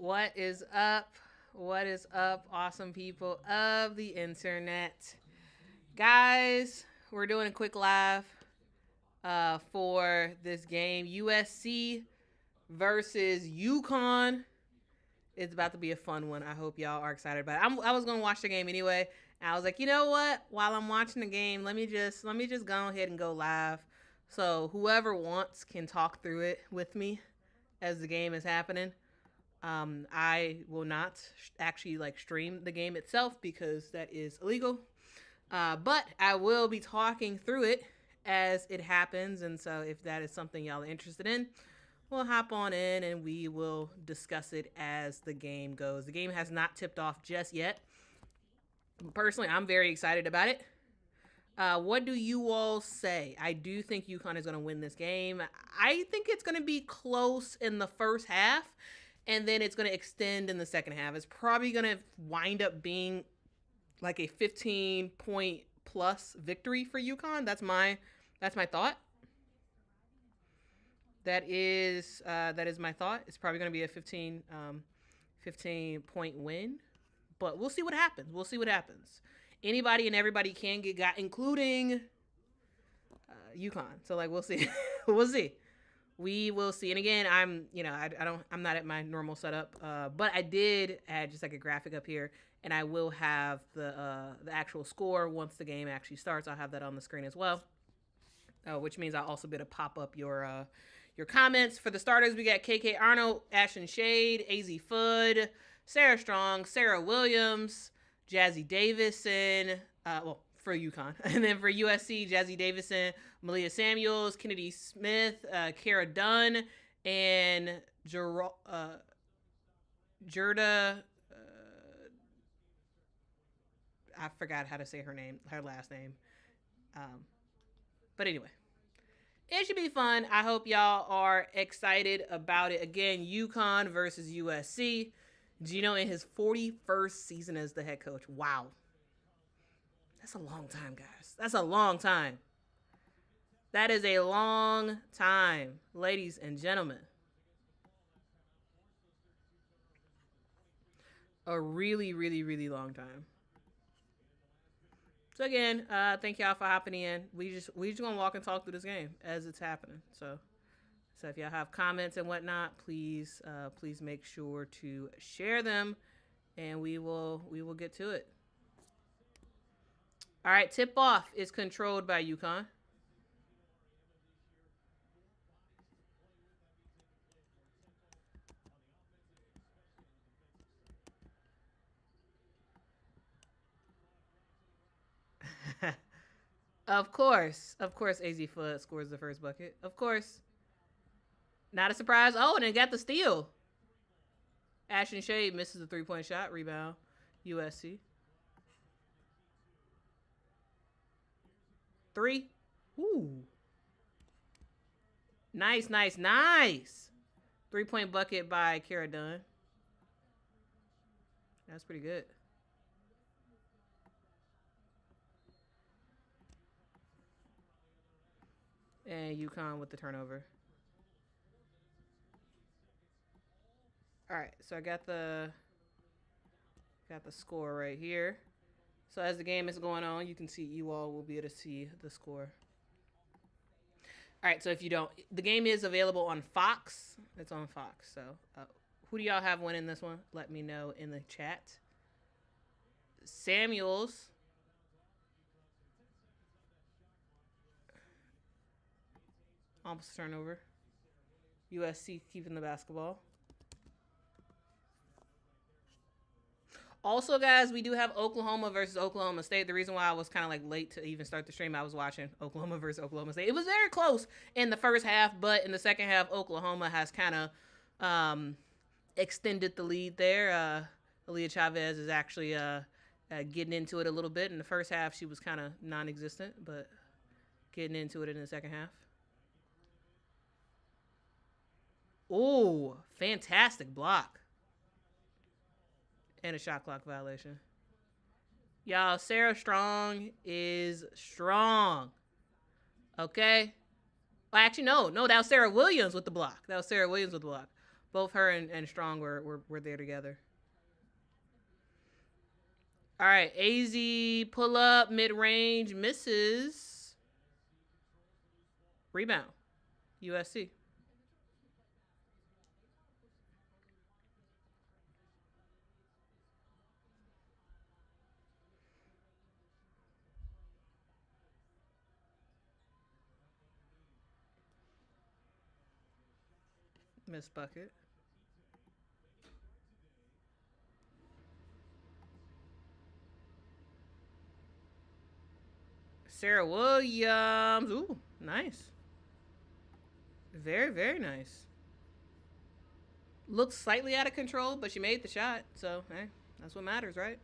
What is up? What is up, awesome people of the internet? Guys, we're doing a quick live for this game USC versus Yukon. It's about to be a fun one. I hope y'all are excited about it. I was going to watch the game anyway. I was like, you know what? While I'm watching the game, let me just go ahead and go live. So whoever wants can talk through it with me as the game is happening. I will not actually stream the game itself because that is illegal. But I will be talking through it as it happens. And so if that is something y'all are interested in, we'll hop on in and we will discuss it as the game goes. The game has not tipped off just yet. Personally, I'm very excited about it. What do you all say? I do think UConn is going to win this game. I think it's going to be close in the first half, and then it's going to extend in the second half. It's probably going to wind up being like a 15-point plus victory for UConn. That's my thought. That is my thought. It's probably going to be a 15 point win, but we'll see what happens. Anybody and everybody can get got, including UConn. So we'll see. We'll see. We will see. And again, I'm not at my normal setup, but I did add just like a graphic up here, and I will have the actual score once the game actually starts. I'll have that on the screen as well, which means I'll also be able to pop up your comments. For the starters, we got KK Arnold, Ashton Shade, Azzi Fudd, Sarah Strong, Sarah Williams, Jazzy Davison, for UConn. And then for USC, Jazzy Davison, Malia Samuels, Kennedy Smith, Kara Dunn, and Jurda. I forgot how to say her last name. But anyway, it should be fun. I hope y'all are excited about it. Again, UConn versus USC. Gino in his 41st season as the head coach. Wow. That's a long time, guys. That's a long time. That is a long time, ladies and gentlemen. A really, really, really long time. So again, thank y'all for hopping in. We just gonna walk and talk through this game as it's happening. So if y'all have comments and whatnot, please make sure to share them, and we will get to it. All right, tip off is controlled by UConn. Of course, Azzi Fudd scores the first bucket. Of course. Not a surprise. Oh, and it got the steal. Ashton Shade misses the 3-point shot. Rebound, USC. 3. Ooh. Nice. 3-point bucket by Kara Dunn. That's pretty good. And UConn with the turnover. All right, so I got the score right here. So as the game is going on, you can see, you all will be able to see the score. All right, so if you don't, the game is available on Fox. It's on Fox. So who do y'all have winning this one? Let me know in the chat. Samuels. Almost turnover. USC keeping the basketball. Also, guys, we do have Oklahoma versus Oklahoma State. The reason why I was kind of late to even start the stream, I was watching Oklahoma versus Oklahoma State. It was very close in the first half, but in the second half, Oklahoma has kind of extended the lead there. Aaliyah Chavez is actually getting into it a little bit. In the first half, she was kind of non-existent, but getting into it in the second half. Oh, fantastic block. And a shot clock violation. Y'all, Sarah Strong is strong. Okay? Well, actually, no, that was Sarah Williams with the block. Both her and Strong were there together. All right, AZ pull up mid range misses. Rebound. USC. Miss bucket. Sarah Williams. Ooh, nice. Very, very nice. Looked slightly out of control, but she made the shot. So, hey, that's what matters, right?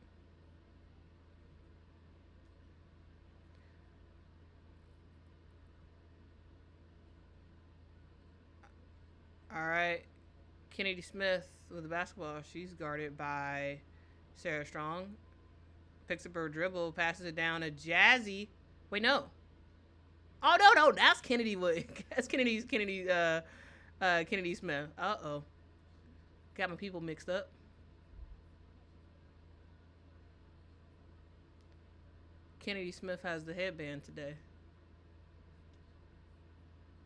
All right. Kennedy Smith with the basketball. She's guarded by Sarah Strong. Picks up her dribble, passes it down to Jazzy. Wait, no. Oh no, that's Kennedy Wood. That's Kennedy Smith. Uh-oh. Got my people mixed up. Kennedy Smith has the headband today.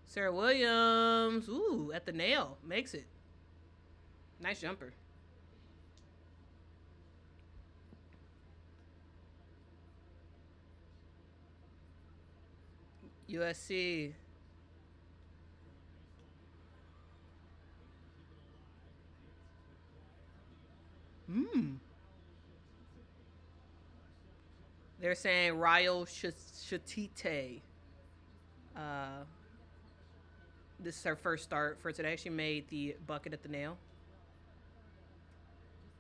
Sarah Williams. Ooh, at the nail. Makes it. Nice jumper. USC. They're saying Ryo Shatite. Uh, this is her first start for today. She made the bucket at the nail.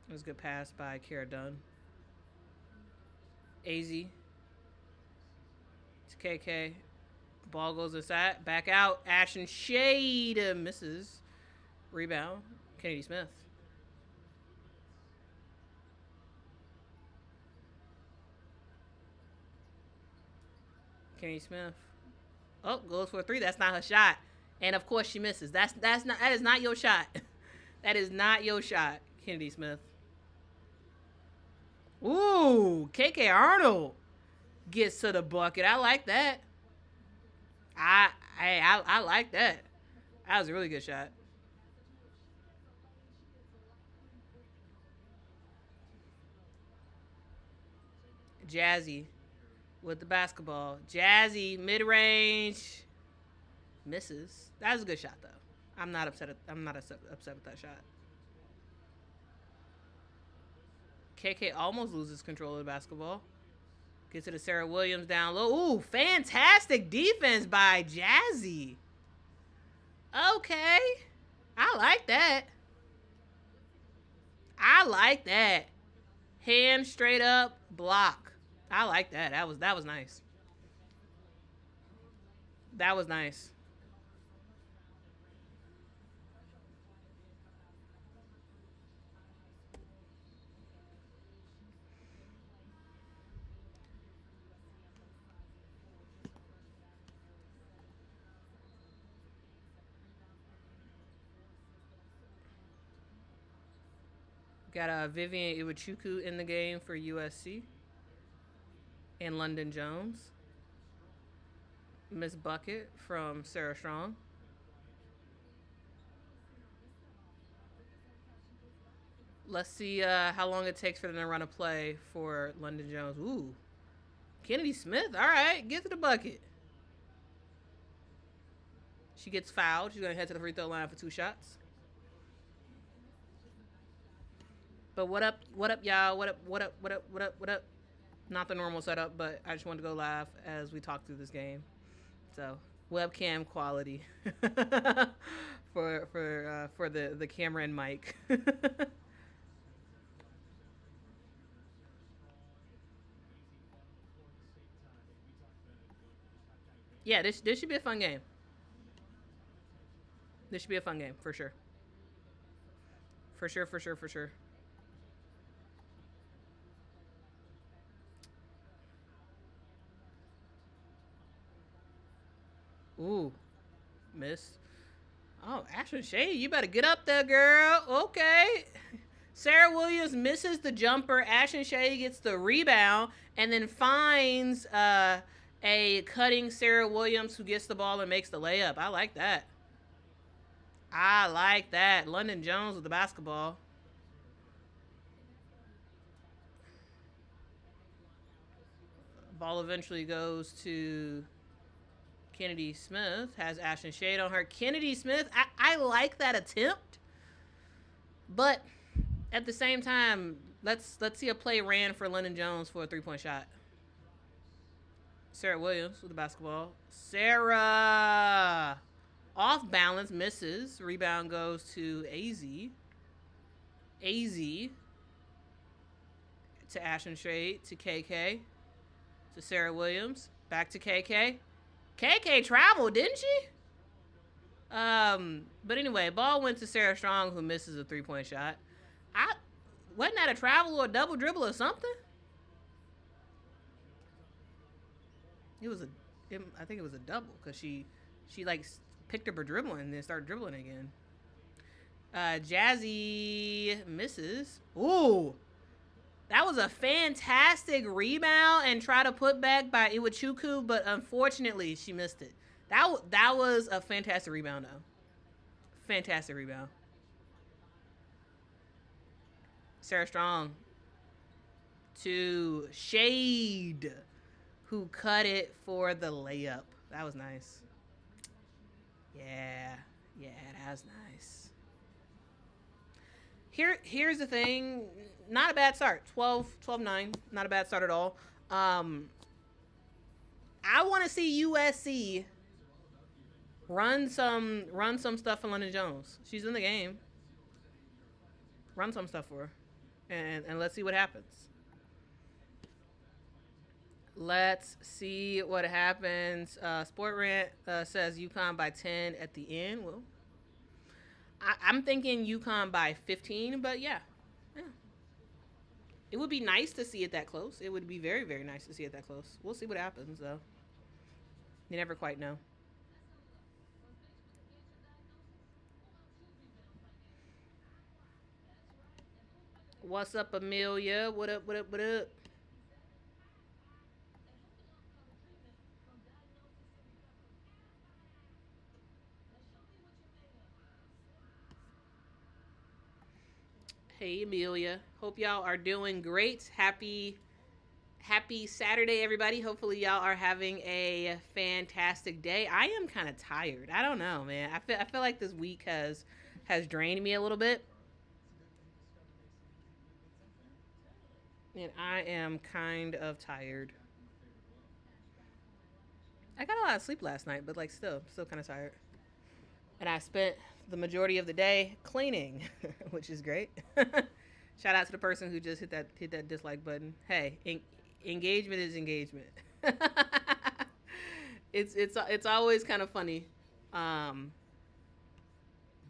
It was a good pass by Kara Dunn. AZ. It's KK. Ball goes inside. Back out. Ashton Shade misses. Rebound. Kennedy Smith. Kennedy Smith. Oh, goes for a three. That's not her shot. And of course she misses. That is not your shot. That is not your shot, Kennedy Smith. Ooh, KK Arnold gets to the bucket. I like that. I like that. That was a really good shot. Jazzy with the basketball. Jazzy mid range misses. That was a good shot though. I'm not upset. I'm not upset with that shot. KK almost loses control of the basketball. Gets to the Sarah Williams down low. Ooh, fantastic defense by Jazzy. Okay. I like that. I like that. Hand straight up block. I like that. That was nice. That was nice. Got Vivian Iwachuku in the game for USC. And London Jones. Miss Bucket from Sarah Strong. Let's see how long it takes for them to run a play for London Jones. Ooh. Kennedy Smith. All right. Get to the bucket. She gets fouled. She's going to head to the free throw line for 2 shots. But what up, y'all? What up? Not the normal setup, but I just wanted to go live as we talk through this game. So webcam quality for the camera and mic. Yeah, this should be a fun game. This should be a fun game for sure. For sure. Ooh, miss. Oh, Ashton Shade, you better get up there, girl. Okay. Sarah Williams misses the jumper. Ashton Shade gets the rebound and then finds a cutting Sarah Williams who gets the ball and makes the layup. I like that. I like that. London Jones with the basketball. Ball eventually goes to Kennedy Smith. Has Ashton Shade on her. Kennedy Smith, I like that attempt. But at the same time, let's see a play ran for London Jones for a 3-point shot. Sarah Williams with the basketball. Sarah off balance, misses. Rebound goes to Azzi. Azzi to Ashton Shade, to KK, to Sarah Williams, back to KK. KK traveled, didn't she? But anyway, ball went to Sarah Strong, who misses a 3-point shot. Wasn't that a travel or a double dribble or something? I think it was a double because she like picked up her dribbling and then started dribbling again. Jazzy misses. Ooh, that was a fantastic rebound and try to put back by Iwachuku, but unfortunately she missed it. That was a fantastic rebound though. Fantastic rebound. Sarah Strong to Shade, who cut it for the layup. That was nice. Yeah, that was nice. Here's the thing. Not a bad start. 12-9. Not a bad start at all. I want to see USC run some stuff for London Jones. She's in the game. Run some stuff for her. And let's see what happens. Let's see what happens. Sport Rant says UConn by 10 at the end. Well, I'm thinking UConn by 15, but yeah. It would be nice to see it that close. It would be very, very nice to see it that close. We'll see what happens, though. You never quite know. What's up, Amelia? What up? Hey, Amelia. Hope y'all are doing great. Happy Saturday, everybody. Hopefully y'all are having a fantastic day. I am kind of tired. I don't know, man. I feel like this week has drained me a little bit. And I am kind of tired. I got a lot of sleep last night, but like still kind of tired. And I spent the majority of the day cleaning, which is great. Shout out to the person who just hit that dislike button. Hey, engagement is engagement. It's always kind of funny. And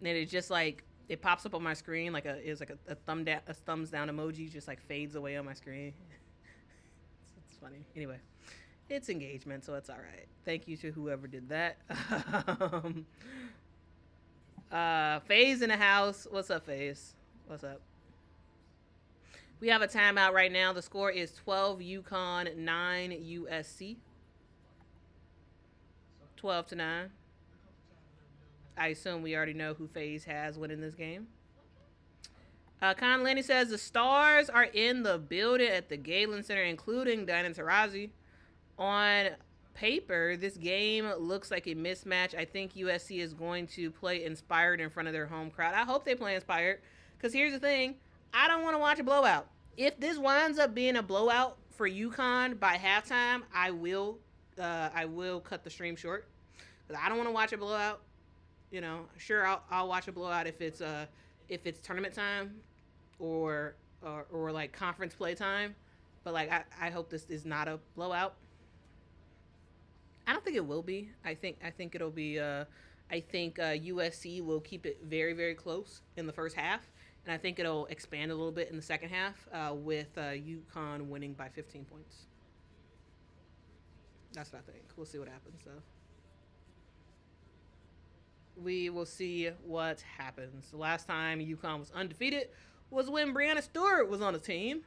it's just like it pops up on my screen like it's like a thumbs down emoji just like fades away on my screen. It's funny. Anyway, it's engagement, so it's all right. Thank you to whoever did that. FaZe in the house. What's up, FaZe? What's up? We have a timeout right now. The score is 12 UConn, 9 USC. 12-9. I assume we already know who FaZe has winning this game. Con Lenny says the stars are in the building at the Galen Center, including Diana Taurasi. On paper, this game looks like a mismatch. I think USC is going to play inspired in front of their home crowd. I hope they play inspired, because here's the thing. I don't want to watch a blowout. If this winds up being a blowout for UConn by halftime, I will cut the stream short, because I don't want to watch a blowout. You know, sure, I'll watch a blowout if it's tournament time or like conference play time, but like I hope this is not a blowout. I don't think it will be. I think it'll be. I think USC will keep it very, very close in the first half, and I think it'll expand a little bit in the second half with UConn winning by 15 points. That's what I think. We'll see what happens though. We will see what happens. The last time UConn was undefeated was when Brianna Stewart was on the team,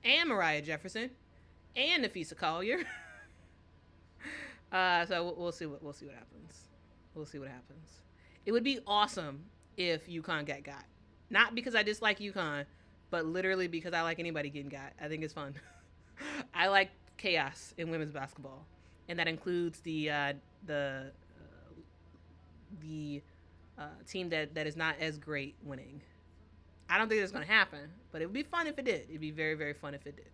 and Mariah Jefferson, and Nafisa Collier. So we'll see what happens. We'll see what happens. It would be awesome if UConn got. Not because I dislike UConn, but literally because I like anybody getting got. I think it's fun. I like chaos in women's basketball, and that includes the team that is not as great winning. I don't think it's going to happen, but it would be fun if it did. It'd be very, very fun if it did.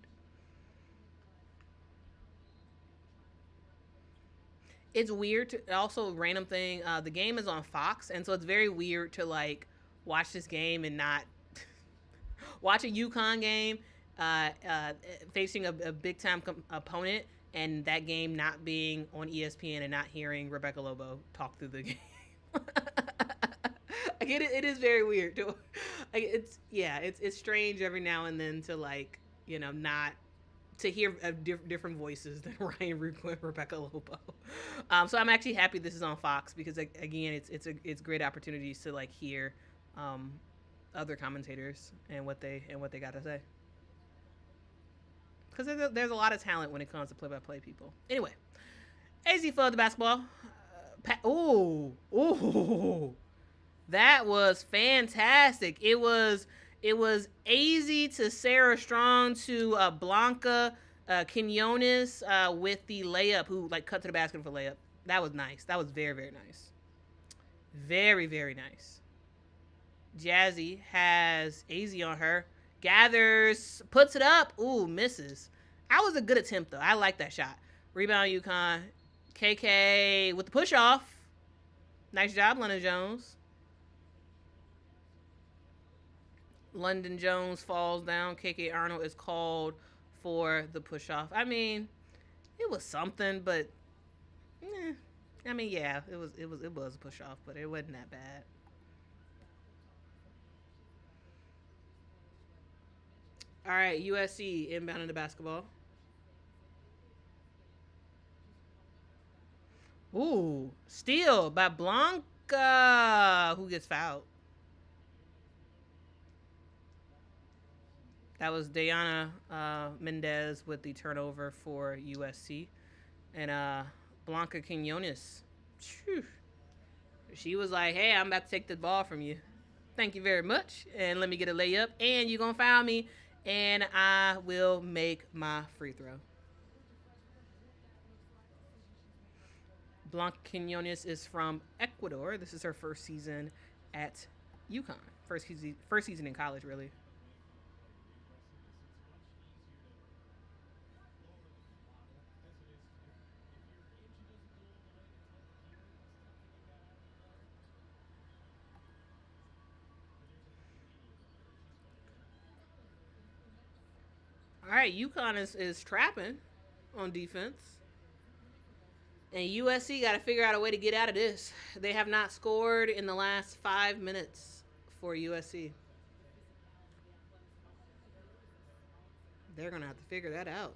It's weird to also random thing. The game is on Fox, and so it's very weird to like watch this game and not watch a UConn game facing a big time opponent, and that game not being on ESPN and not hearing Rebecca Lobo talk through the game. I get it. It is very weird. It's strange every now and then to like not to hear different voices than Ryan Ruocco and Rebecca Lobo. So I'm actually happy this is on Fox because again, it's great opportunities to like hear other commentators and what they got to say. Because there's a lot of talent when it comes to play-by-play people. Anyway, Azzi followed the basketball. Ooh, that was fantastic. It was Azzi to Sarah Strong to Blanca Quinones with the layup, who like cut to the basket for layup. That was nice. That was very, very nice. Very, very nice. Jazzy has Azzi on her. Gathers, puts it up. Ooh, misses. That was a good attempt, though. I like that shot. Rebound, UConn. KK with the push off. Nice job, London Jones. London Jones falls down. KK Arnold is called for the push off. I mean, it was something, but I mean, yeah, it was a push off, but it wasn't that bad. All right, USC inbounding the basketball. Ooh, steal by Blanca, who gets fouled. That was Diana Mendez with the turnover for USC. And Blanca Quinones, she was like, hey, I'm about to take the ball from you. Thank you very much. And let me get a layup. And you're going to foul me. And I will make my free throw. Blanca Quinones is from Ecuador. This is her first season at UConn. First season in college, really. All right, UConn is trapping on defense. And USC got to figure out a way to get out of this. They have not scored in the last 5 minutes for USC. They're going to have to figure that out.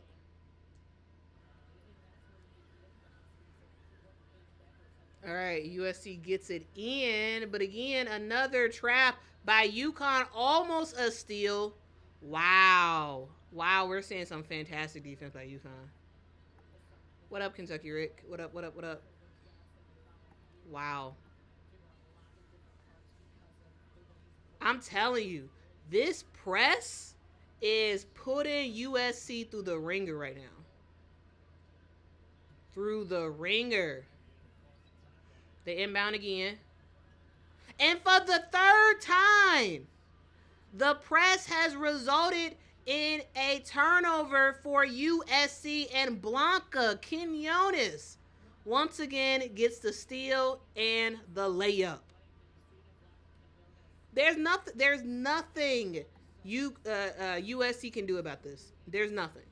All right, USC gets it in. But again, another trap by UConn. Almost a steal. Wow. Wow, we're seeing some fantastic defense by UConn. What up, Kentucky Rick? What up, what up, what up? Wow. I'm telling you, this press is putting USC through the ringer right now. Through the ringer. They inbound again. And for the third time, the press has resulted in a turnover for USC, and Blanca Quinones once again gets the steal and the layup. There's nothing USC can do about this. There's nothing.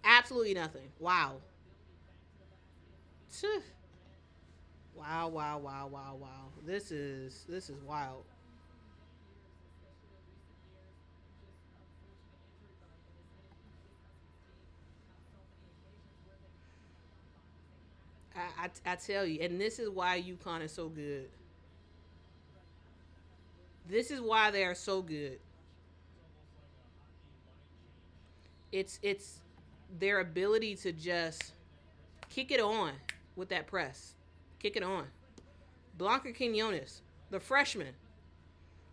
Absolutely nothing. Wow. Wow, wow, wow, wow, wow. This is wild. I tell you, and this is why UConn is so good. This is why they are so good. It's their ability to just kick it on with that press. Kick it on. Blanca Quinones, the freshman,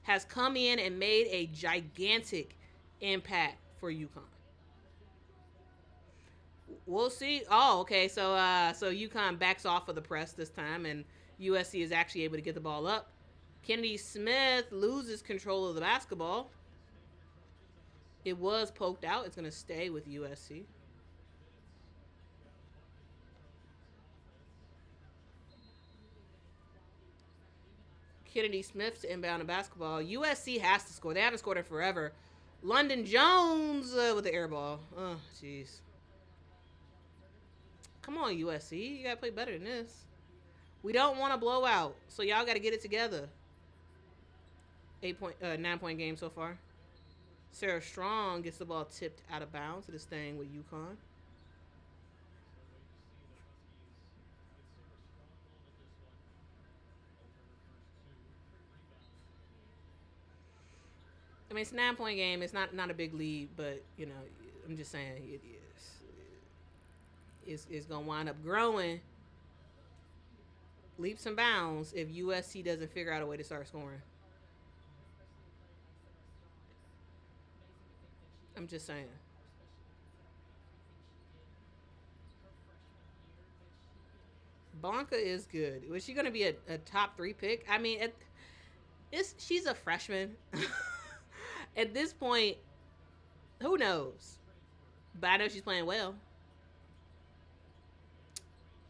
has come in and made a gigantic impact for UConn. We'll see. Oh, okay. So UConn backs off of the press this time, and USC is actually able to get the ball up. Kennedy Smith loses control of the basketball. It was poked out. It's going to stay with USC. Kennedy Smith to inbound the basketball. USC has to score. They haven't scored in forever. London Jones with the air ball. Oh, jeez. Come on, USC. You got to play better than this. We don't want to blow out, so y'all got to get it together. 9-point game so far. Sarah Strong gets the ball tipped out of bounds. It is staying with UConn. I mean, it's a 9-point game. It's not a big lead, but I'm just saying it is. It's gonna wind up growing leaps and bounds if USC doesn't figure out a way to start scoring. I'm just saying. Blanca is good. Was she going to be a top 3 pick? I mean, she's a freshman. At this point, who knows? But I know she's playing well.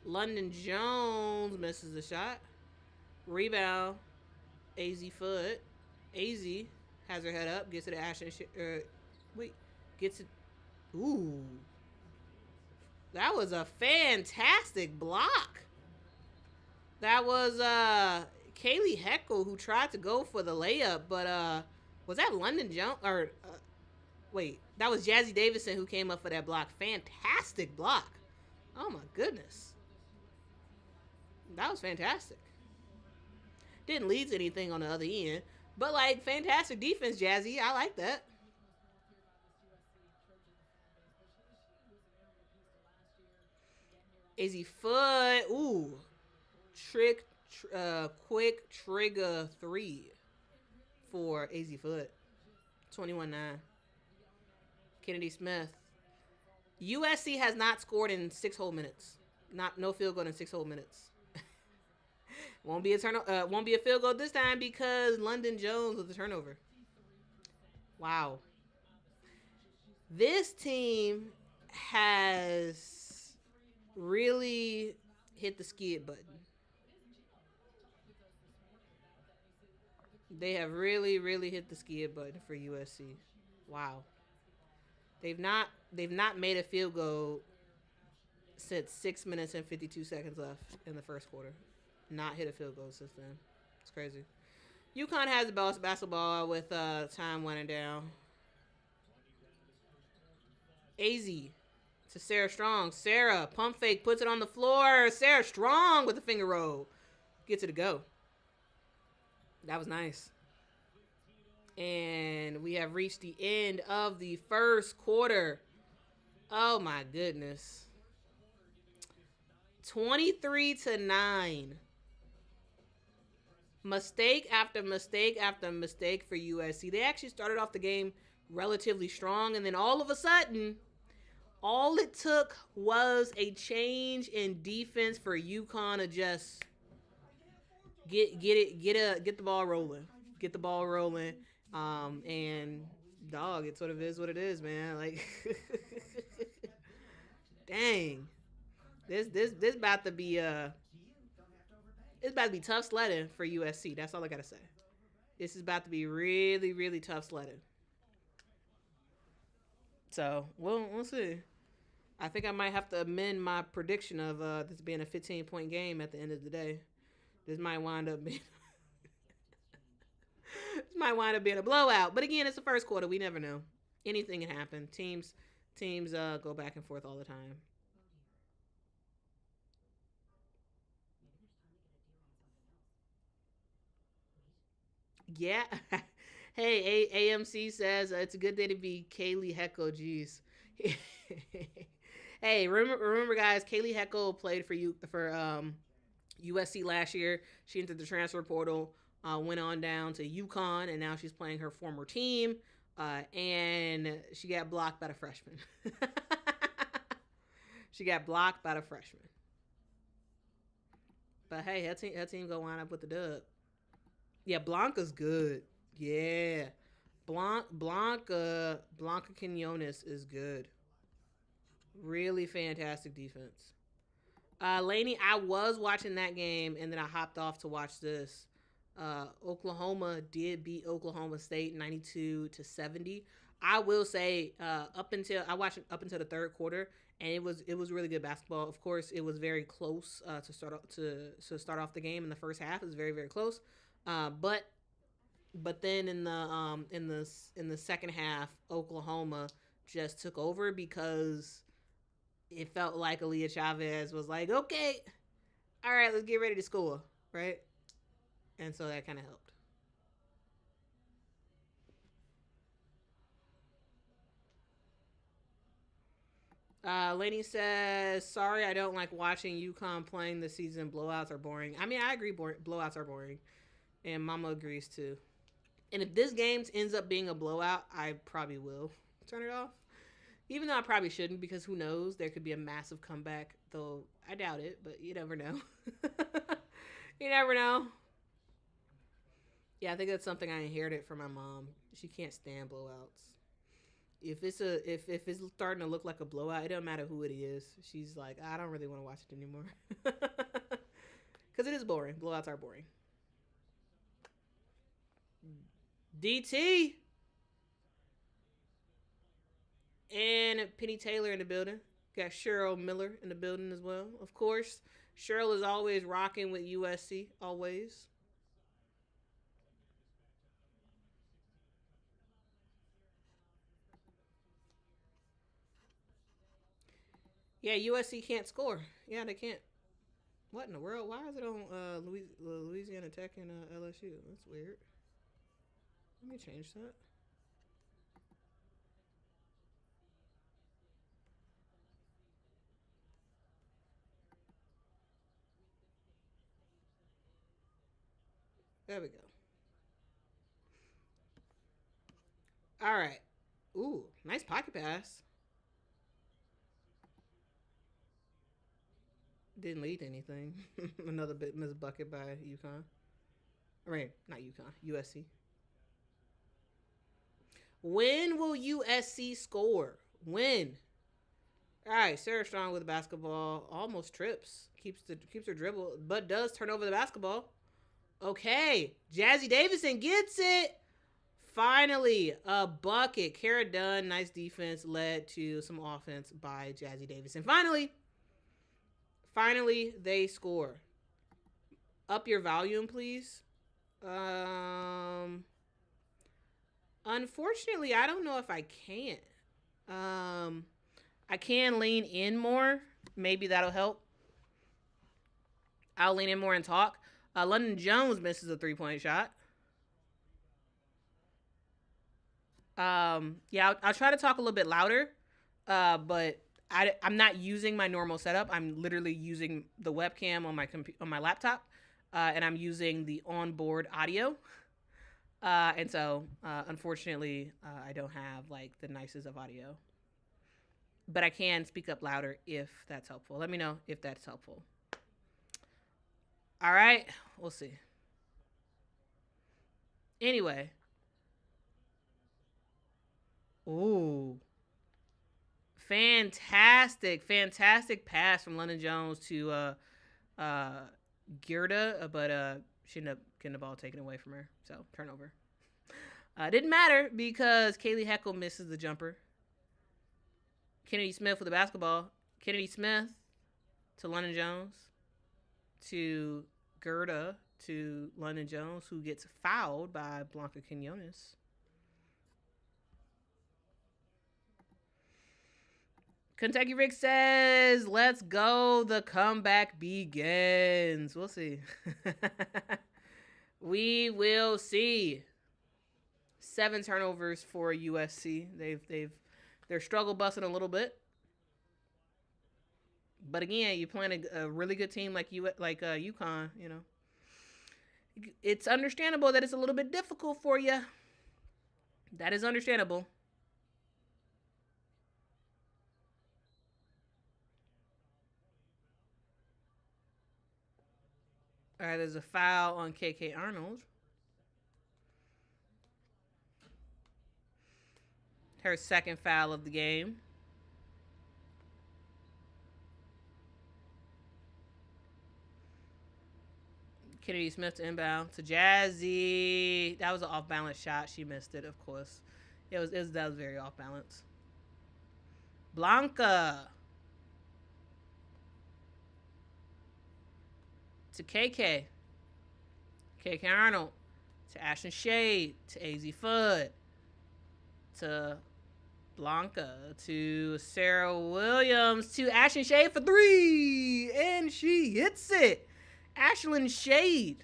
London Jones misses the shot. Rebound. Azzi foot. Azzi has her head up. Gets it to Ashton. Gets it. Ooh. That was a fantastic block. That was Kaylee Heckel who tried to go for the layup, but was that London Jones or wait, that was Jazzy Davison who came up for that block. Fantastic block. Oh my goodness. That was fantastic. Didn't lead to anything on the other end, but like fantastic defense, Jazzy. I like that. Azzi foot. Ooh. Quick trigger 3 for Azzi foot. 21-9. Kennedy Smith. USC has not scored in 6 whole minutes. No field goal in 6 whole minutes. Won't be a field goal this time because London Jones with the turnover. Wow. This team has really hit the skid button. They have really, really hit the skid button for USC. Wow. They've not made a field goal since 6 minutes and 52 seconds left in the first quarter. Not hit a field goal since then. It's crazy. UConn has the basketball with time winding down. Azzi to Sarah Strong. Sarah, pump fake, puts it on the floor. Sarah Strong with the finger roll. Gets it to go. That was nice. And we have reached the end of the first quarter. Oh my goodness. 23-9. Mistake after mistake after mistake for USC. They actually started off the game relatively strong, and then all of a sudden, all it took was a change in defense for UConn to just get the ball rolling. Get the ball rolling. And dog, it sort of is what it is, man. Like dang. This about to be it's about to be tough sledding for USC. That's all I gotta say. This is about to be really, really tough sledding. So we'll see. I think I might have to amend my prediction of this being a 15-point game at the end of the day. This might wind up being a blowout. But again, it's the first quarter. We never know. Anything can happen. Teams go back and forth all the time. Yeah. Hey, AMC says it's a good day to be Kaylee Heckel. Jeez. Hey, remember, guys. Kaylee Heckel played for USC last year. She entered the transfer portal, went on down to UConn, and now she's playing her former team. And she got blocked by the freshman. She got blocked by the freshman. But hey, her team gonna wind up with the dub. Yeah, Blanca's good. Yeah, Blanca Quinones is good. Really fantastic defense. Laney, I was watching that game and then I hopped off to watch this. Oklahoma did beat Oklahoma State 92-70. I will say, up until I watched up until the third quarter, and it was really good basketball. Of course, it was very close to start off the game in the first half. It was very very close, but then in the second half, Oklahoma just took over because it felt like Aaliyah Chavez was like, okay, all right, let's get ready to score, right? And so that kind of helped. Lainey says, sorry, I don't like watching UConn playing this season. Blowouts are boring. I mean, I agree, blowouts are boring. And Mama agrees too. And if this game ends up being a blowout, I probably will turn it off. Even though I probably shouldn't, because who knows? There could be a massive comeback, though I doubt it, but you never know. You never know. Yeah, I think that's something I inherited from my mom. She can't stand blowouts. If it's starting to look like a blowout, it doesn't matter who it is. She's like, I don't really want to watch it anymore. Because it is boring. Blowouts are boring. DT and Penny Taylor in the building. Got Cheryl Miller in the building as well. Of course, Cheryl is always rocking with USC. Always. Yeah, USC can't score. Yeah, they can't. What in the world? Why is it on Louisiana Tech and LSU? That's weird. Let me change that. There we go. All right. Ooh, nice pocket pass. Didn't lead to anything. Another bit missed bucket by UConn. I mean, not UConn. USC. When will USC score? When? All right, Sarah Strong with the basketball almost trips, keeps her dribble, but does turn over the basketball. Okay, Jazzy Davison gets it. Finally, a bucket. Kara Dunn, nice defense, led to some offense by Jazzy Davison. Finally, they score. Up your volume, please. Um, Unfortunately, I don't know if I can. I can lean in more. Maybe that'll help. I'll lean in more and talk. London Jones misses a 3-point shot. Yeah, I'll try to talk a little bit louder, but I'm not using my normal setup. I'm literally using the webcam on my laptop, and I'm using the onboard audio. And so, unfortunately, I don't have like the nicest of audio, but I can speak up louder if that's helpful. Let me know if that's helpful. All right, we'll see. Anyway, ooh, fantastic pass from London Jones to uh, Gerda, but she ended up getting the ball taken away from her. So turnover. Didn't matter because Kaylee Heckel misses the jumper. Kennedy Smith with the basketball. Kennedy Smith to London Jones to Gerda to London Jones, who gets fouled by Blanca Quinones. Kentucky Rick says, let's go. The comeback begins. We'll see. We will see. 7 turnovers for USC. They're struggle busting a little bit. But again, you're playing a really good team like UConn, you know. It's understandable that it's a little bit difficult for you. That is understandable. All right, there's a foul on KK Arnold. Her second foul of the game. Kennedy Smith to inbound to Jazzy. That was an off balance shot. She missed it, of course. That was very off balance. Blanca to KK. KK Arnold to Ashton Shade to AZ Fudd to Blanca to Sarah Williams to Ashton Shade for 3, and she hits it. Ashlyn Shade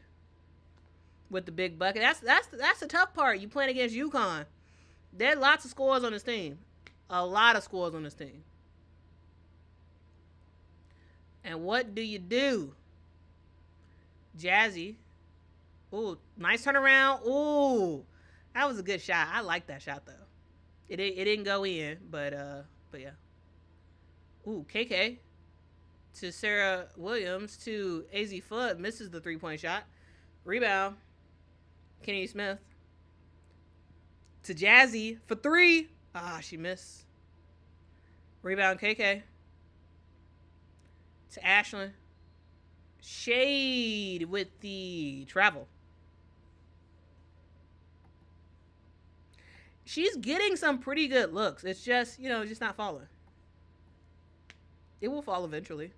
with the big bucket. That's the tough part. You playing against UConn. There are lots of scores on this team. A lot of scores on this team. And what do you do? Jazzy. Ooh, nice turnaround. Ooh, that was a good shot. I like that shot though. It didn't go in, but yeah. Ooh, KK to Sarah Williams to AZ Fudd, misses the 3-point shot. Rebound. Kennedy Smith to Jazzy for 3. Ah, she missed. Rebound KK to Ashlyn Shade with the travel. She's getting some pretty good looks. It's just, just not falling. It will fall eventually.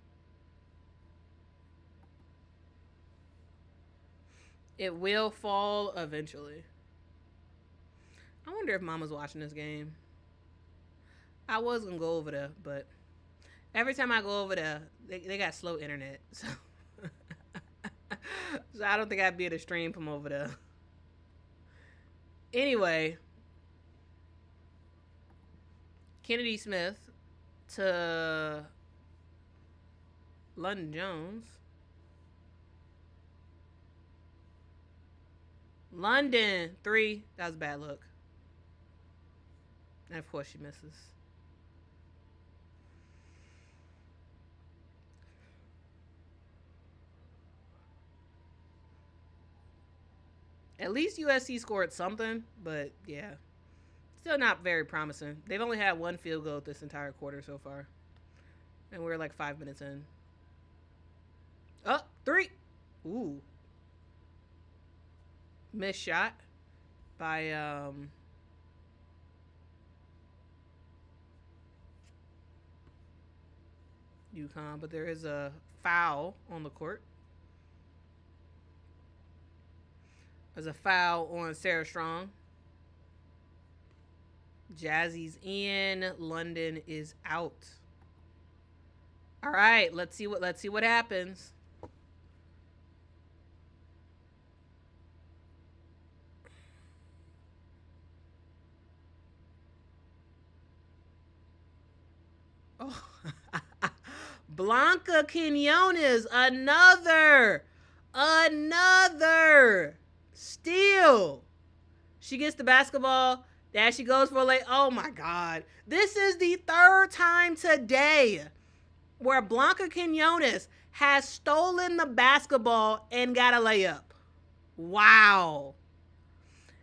It will fall eventually. I wonder if Mama's watching this game. I was going to go over there, but every time I go over there, they got slow internet. So, so I don't think I'd be able to stream from over there. Anyway, Kennedy Smith to London Jones. London, 3. That was a bad look. And of course she misses. At least USC scored something, but yeah. Still not very promising. They've only had 1 field goal this entire quarter so far. And we're like 5 minutes in. Oh, 3. Ooh. Missed shot by Yukon, but there is a foul on the court. There's a foul on Sarah Strong. Jazzy's in. London is out. All right, let's see what happens. Oh. Blanca Quinones, another steal. She gets the basketball. There she goes for a lay. Oh my God. This is the 3rd time today where Blanca Quinones has stolen the basketball and got a layup. Wow.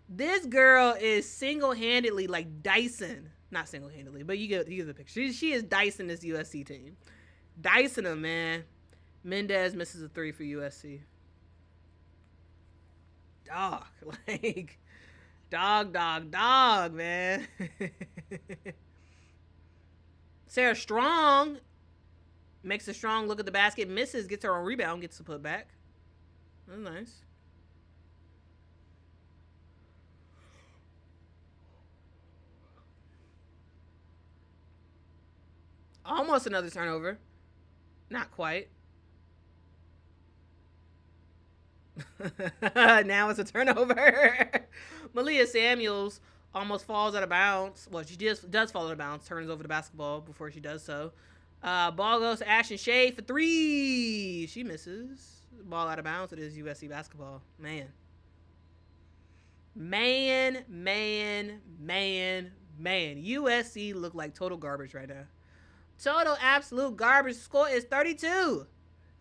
This girl is single-handedly like Dyson. Not single-handedly, but you get the picture. She is Dyson this USC team. Dyson them, man. Mendez misses a 3 for USC. Dog. Like, dog, man. Sarah Strong makes a strong look at the basket, misses, gets her on rebound, gets the putback. That's nice. Almost another turnover. Not quite. Now it's a turnover. Malia Samuels almost falls out of bounds. Well, she just does fall out of bounds, turns over the basketball before she does so. Ball goes to Ashton Shea for three. She misses. Ball out of bounds. It is USC basketball. Man. USC look like total garbage right now. Total absolute garbage. Score is 32.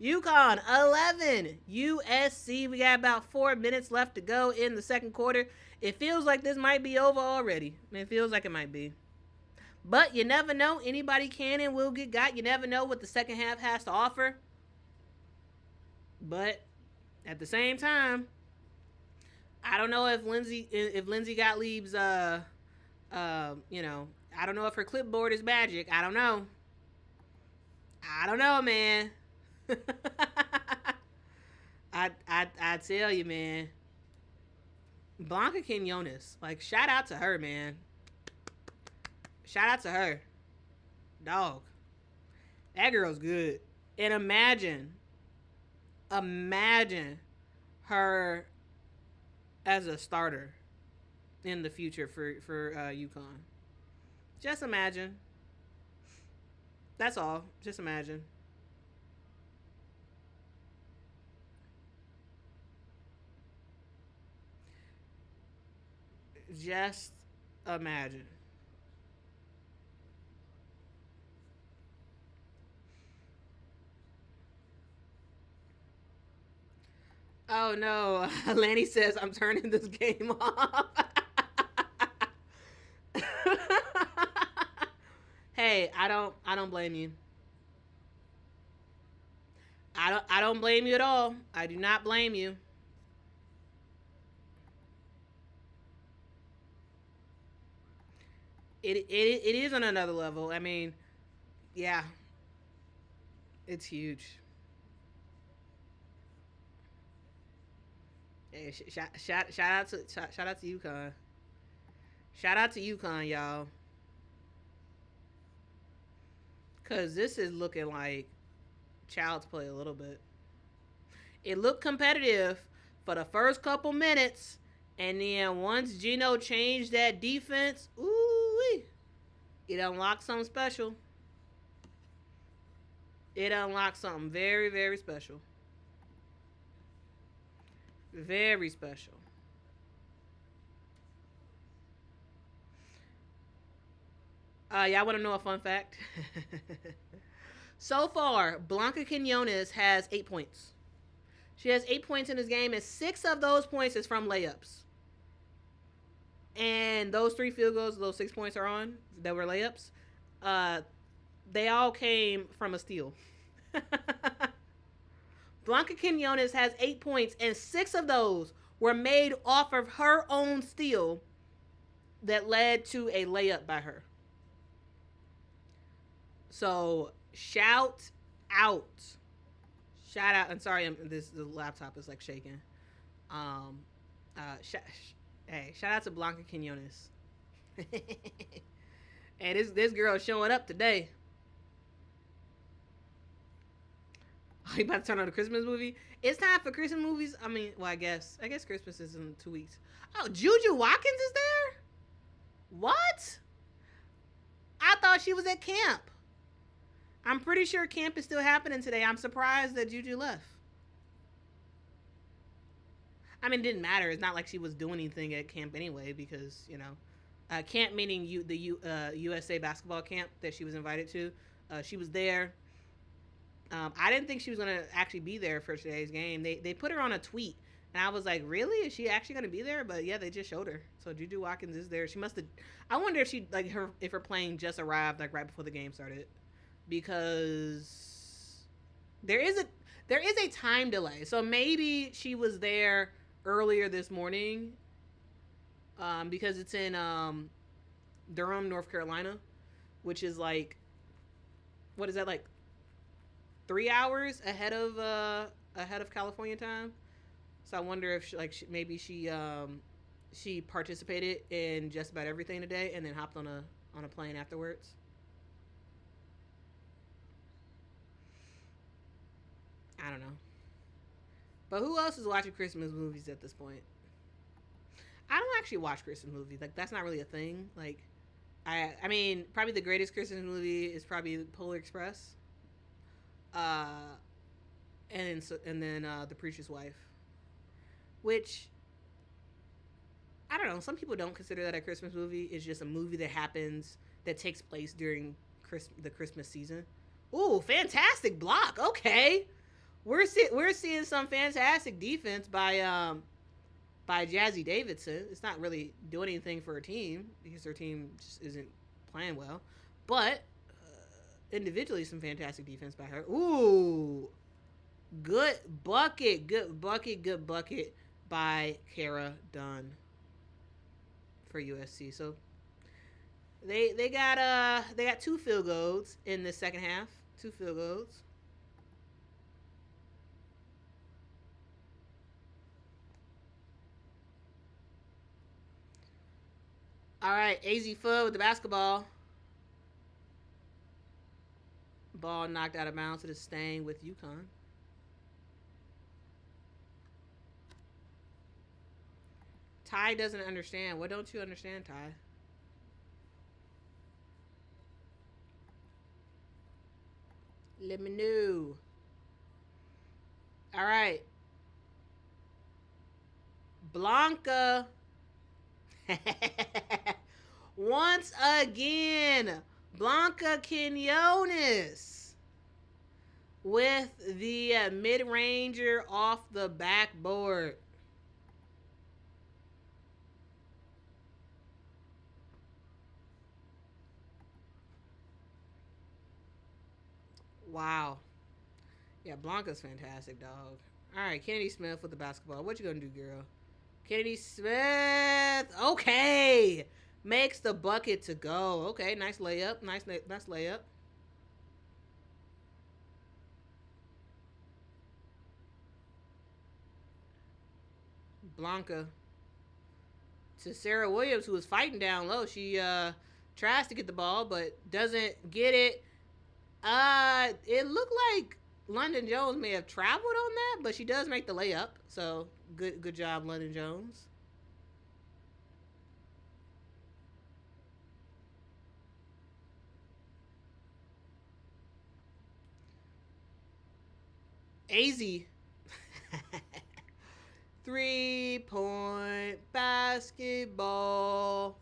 UConn 11. USC. We got about 4 minutes left to go in the second quarter. It feels like this might be over already. It feels like it might be. But you never know. Anybody can and will get got. You never know what the second half has to offer. But at the same time, I don't know if Lindsay Gottlieb's I don't know if her clipboard is magic. I don't know. Man. I tell you, man. Blanca Quinones, like, shout out to her, man. Shout out to her, dog. That girl's good. And imagine her as a starter in the future for UConn. Just imagine. That's all. Just imagine. Just imagine. Oh no, Lanny says I'm turning this game off. Hey, I don't blame you. I don't blame you at all. I do not blame you. It is on another level. I mean, yeah, it's huge. Hey, shout out to UConn. Shout out to UConn, y'all. Cause this is looking like child's play a little bit. It looked competitive for the first couple minutes, and then once Gino changed that defense, ooh, it unlocked something special. It unlocked something very, very special. Very special. Y'all want to know a fun fact? So far, Blanca Quinones has 8 points. She has 8 points in this game, and 6 of those points is from layups. And those 3 field goals, those 6 points are on, that were layups, they all came from a steal. Blanca Quinones has 8 points, and 6 of those were made off of her own steal that led to a layup by her. So, shout out. Shout out. I'm sorry, the laptop is like shaking. Hey, shout out to Blanca Quinones. And this girl showing up today. Oh, you about to turn on the Christmas movie? It's time for Christmas movies. I mean, well, I guess Christmas is in 2 weeks. Oh, Juju Watkins is there? What? I thought she was at camp. I'm pretty sure camp is still happening today. I'm surprised that Juju left. I mean, it didn't matter. It's not like she was doing anything at camp anyway, because, camp meaning the USA basketball camp that she was invited to. She was there. I didn't think she was going to actually be there for today's game. They put her on a tweet, and I was like, really? Is she actually going to be there? But yeah, they just showed her. So Juju Watkins is there. She must have. I wonder if if her plane just arrived like right before the game started, because there is a time delay. So maybe she was there earlier this morning, because it's in Durham, North Carolina, which is like, what is that, like 3 hours ahead of California time. So I wonder if maybe she participated in just about everything today and then hopped on a plane afterwards. I don't know. But who else is watching Christmas movies at this point? I don't actually watch Christmas movies. Like that's not really a thing. Like I mean, probably the greatest Christmas movie is probably Polar Express. Uh, and then The Preacher's Wife, which I don't know. Some people don't consider that a Christmas movie. It's just a movie that happens that takes place during the Christmas season. Ooh, fantastic block. Okay, we're seeing some fantastic defense by Jazzy Davidson. It's not really doing anything for her team because her team just isn't playing well, but individually, some fantastic defense by her. Ooh, good bucket, good bucket, good bucket by Kara Dunn for USC. So they got 2 field goals in the second half. 2 field goals. All right, Azzi Fudd with the basketball. Ball knocked out of bounds. It is staying with Yukon. Ty doesn't understand. What don't you understand, Ty? Let me know. All right. Blanca. Once again, Blanca Quinones with the mid-ranger off the backboard. Wow. Yeah, Blanca's fantastic, dog. All right, Kennedy Smith with the basketball. What you gonna do, girl? Kennedy Smith. Okay. Makes the bucket to go. Okay, nice layup. Nice layup. Blanca to Sarah Williams, who was fighting down low. She tries to get the ball, but doesn't get it. It looked like London Jones may have traveled on that, but she does make the layup. So good job, London Jones. Azzi. 3-point basketball.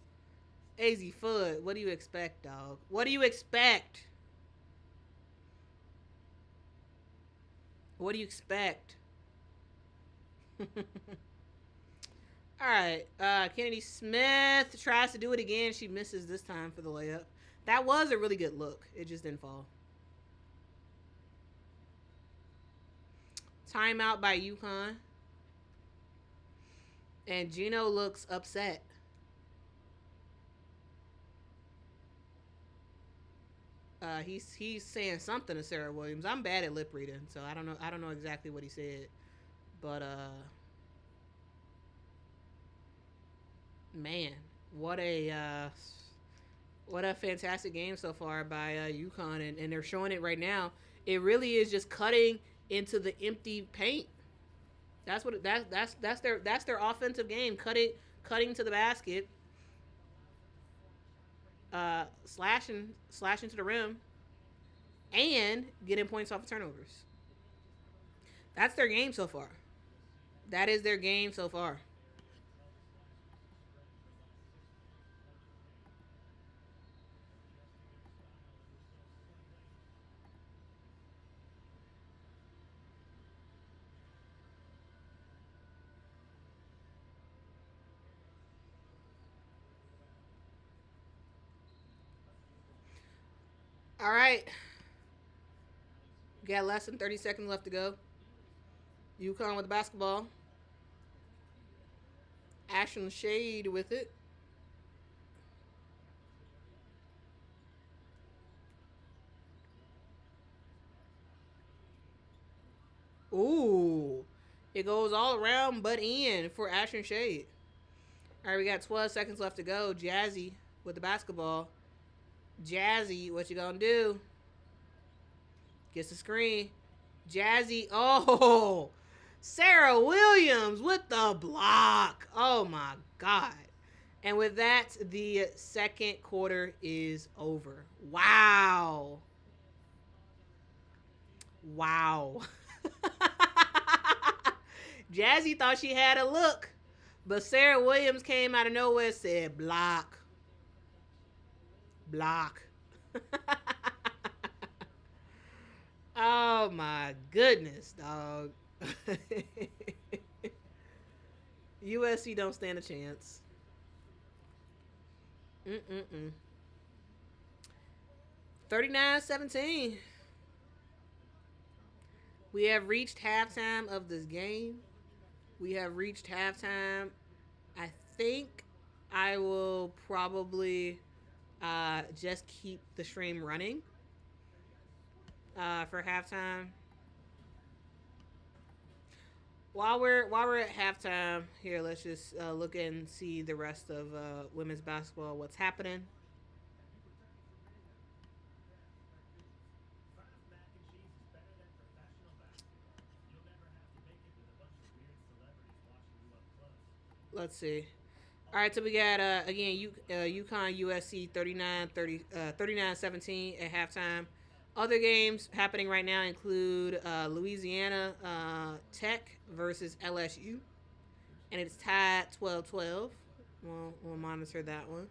Azzi Fudd. What do you expect, dog? What do you expect? What do you expect? All right. Kennedy Smith tries to do it again. She misses this time for the layup. That was a really good look. It just didn't fall. Timeout by Yukon. And Gino looks upset. He's saying something to Sarah Williams. I'm bad at lip reading, so I don't know exactly what he said, but man, what a fantastic game so far by UConn, and they're showing it right now. It really is just cutting into the empty paint. That's their offensive game. Cutting to the basket, slashing to the rim, and getting points off of turnovers. That's their game so far. That is their game so far. All right. We got less than 30 seconds left to go. UConn with the basketball. Ashton Shade with it. Ooh. It goes all around but in for Ashton Shade. All right, we got 12 seconds left to go. Jazzy with the basketball. Jazzy, what you gonna do? Gets the screen. Jazzy, oh, Sarah Williams with the block. Oh my God. And with that, the second quarter is over. Wow. Wow. Jazzy thought she had a look, but Sarah Williams came out of nowhere and said, block. Block. Oh my goodness, dog. USC don't stand a chance. Mm-mm-mm. 39-17. We have reached halftime of this game. We have reached halftime. I think I will probably just keep the stream running for halftime. While we're at halftime here, let's just look and see the rest of women's basketball. What's happening? Let's see. All right, so we got again UConn USC 39-17 at halftime. Other games happening right now include Louisiana Tech versus LSU, and it's tied 12-12. We'll monitor that one.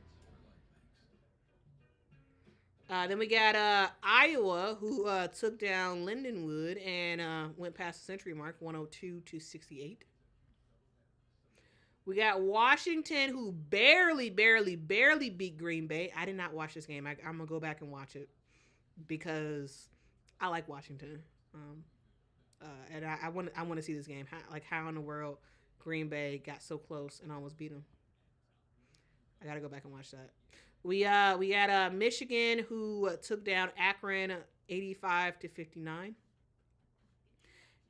Then we got Iowa, who took down Lindenwood and went past the century mark, 102-68. We got Washington, who barely beat Green Bay. I did not watch this game. I'm gonna go back and watch it because I like Washington, and I want to see this game. How in the world Green Bay got so close and almost beat them? I gotta go back and watch that. We got Michigan, who took down Akron 85-59,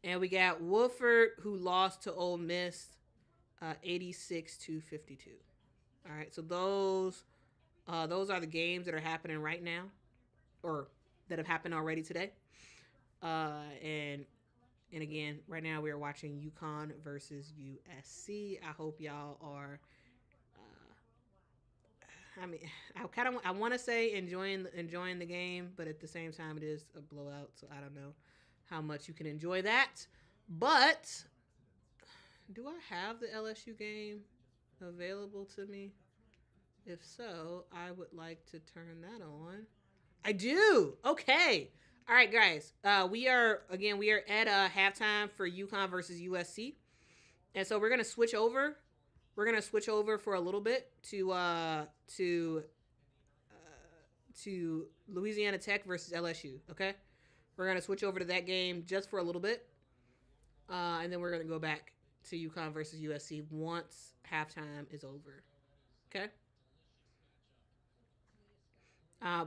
and we got Wofford, who lost to Ole Miss 86-52. All right, so those are the games that are happening right now, or that have happened already today. And again, right now we are watching UConn versus USC. I hope y'all are. I mean, I want to say enjoying the game, but at the same time, it is a blowout. So I don't know how much you can enjoy that. But do I have the LSU game available to me? If so, I would like to turn that on. I do. Okay. All right, guys. We are at halftime for UConn versus USC, and so we're gonna switch over. We're gonna switch over for a little bit to Louisiana Tech versus LSU. Okay, we're gonna switch over to that game just for a little bit, and then we're gonna go back to UConn versus USC once halftime is over. Okay.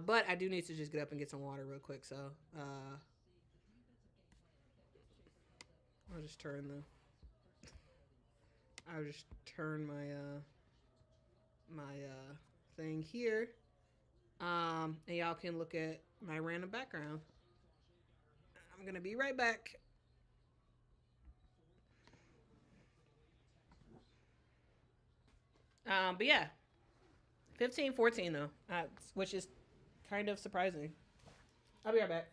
But I do need to just get up and get some water real quick. So I'll just turn the. I'll just turn my thing here. And y'all can look at my random background. I'm gonna be right back. But yeah, 15-14 though, which is kind of surprising. I'll be right back.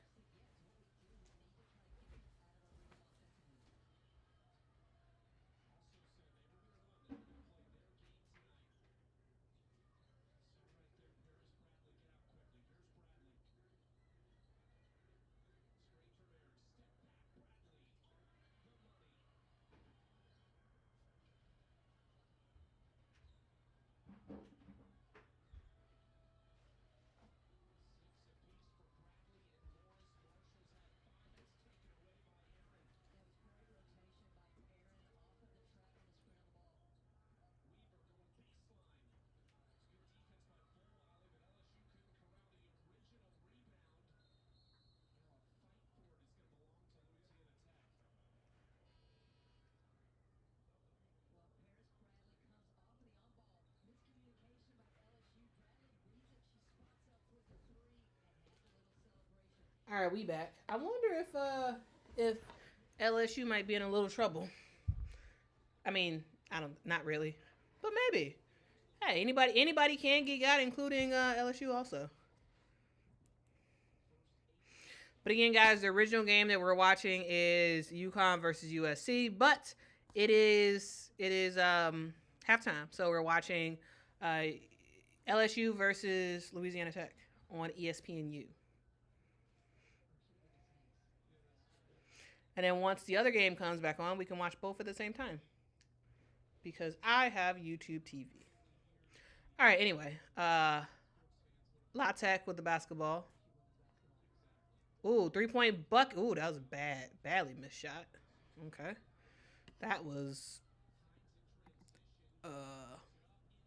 All right, we back. I wonder if LSU might be in a little trouble. I mean, not really, but maybe. Hey, anybody can get got, including LSU also. But again, guys, the original game that we're watching is UConn versus USC, but it is halftime, so we're watching LSU versus Louisiana Tech on ESPNU. And then once the other game comes back on, we can watch both at the same time because I have YouTube TV. All right, anyway, La Tech with the basketball. Ooh, 3-point bucket. Ooh, that was a badly missed shot. Okay. That was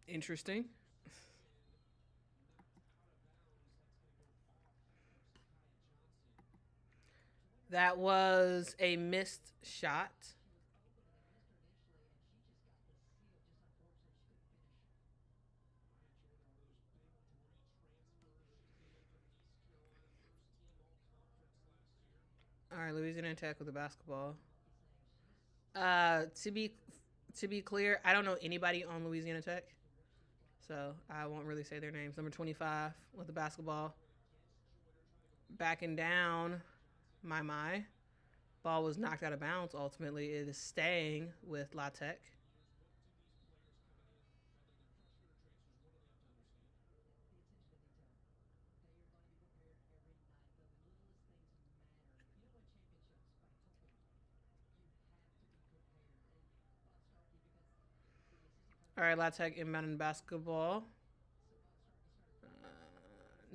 interesting. That was a missed shot. All right, Louisiana Tech with the basketball. To be clear, I don't know anybody on Louisiana Tech, so I won't really say their names. Number 25 with the basketball, backing down. My ball was knocked out of bounds. Ultimately, it is staying with La Tech. All right, La Tech inbound basketball.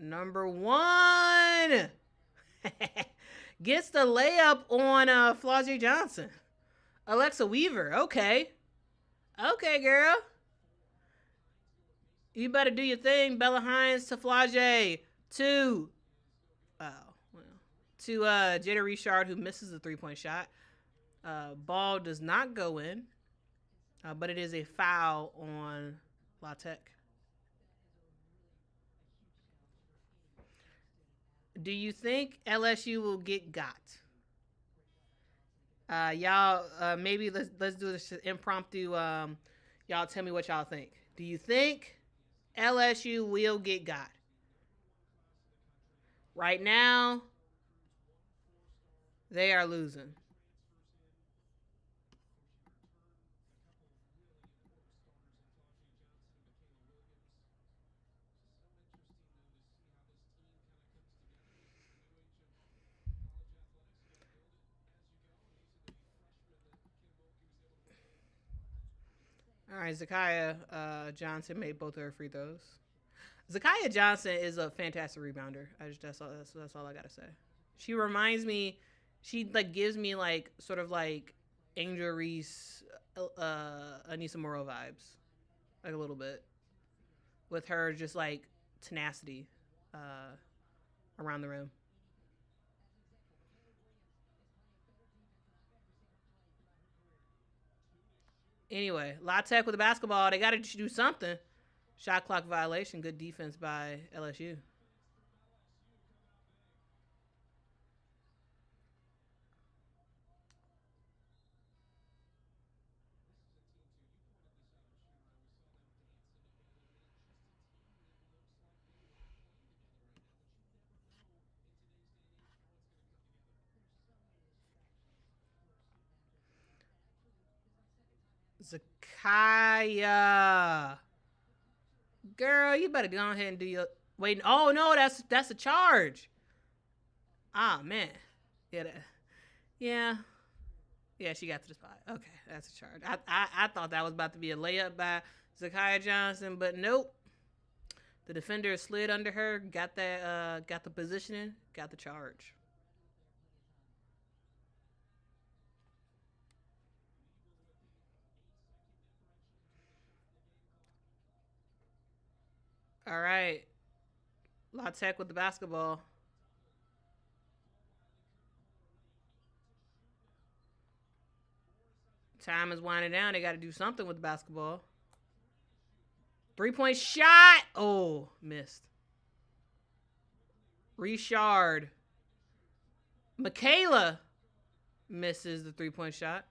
Number 1 gets the layup on Flau'jae Johnson. Alexa Weaver. Okay, girl. You better do your thing, Bella Hines to Flau'jae. To Jada Richard, who misses the 3-point shot. Ball does not go in, but it is a foul on La Tech. Do you think LSU will get got? Y'all, maybe let's do this impromptu. Y'all tell me what y'all think. Do you think LSU will get got? Right now, they are losing. All right, Zakiya Johnson made both of her free throws. Zakiya Johnson is a fantastic rebounder. That's all I gotta say. She reminds me, she like gives me like sort of like Angel Reese, Anissa Morrow vibes, like a little bit, with her just like tenacity around the rim. Anyway, La Tech with the basketball. They got to do something. Shot clock violation. Good defense by LSU. Zakiya. Girl, you better go ahead and do your wait. Oh no, that's a charge. Ah man. Yeah, yeah. Yeah, she got to the spot. Okay, that's a charge. I thought that was about to be a layup by Zakiya Johnson, but nope. The defender slid under her, got the positioning, got the charge. All right. La Tech with the basketball. Time is winding down. They got to do something with the basketball. 3-point shot. Oh, missed. Richard. Michaela. misses the 3-point shot.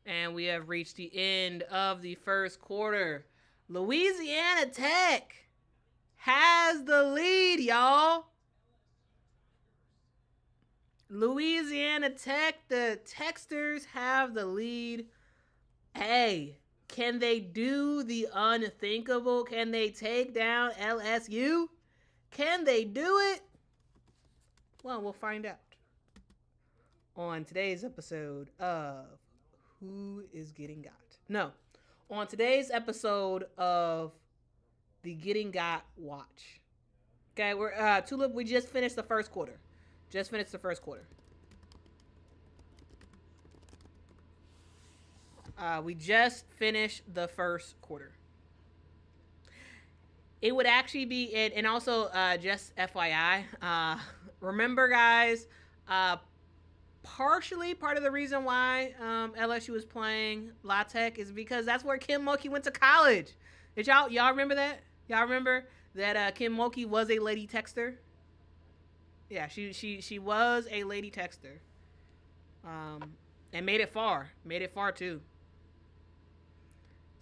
And we have reached the end of the first quarter. Louisiana Tech has the lead, y'all. Louisiana Tech, the Techsters have the lead. Hey, can they do the unthinkable? Can they take down LSU? Can they do it? Well, we'll find out on today's episode of Who is Getting Got. No, on today's episode of the Getting Got Watch. Okay, we're Tulip. We just finished the first quarter. We just finished the first quarter. It would actually be it, and also just FYI, remember guys, partially part of the reason why LSU is playing La Tech is because that's where Kim Mulkey went to college. Did y'all remember that? Y'all remember that Kim Mulkey was a lady texter? Yeah, she was a lady texter, and made it far too.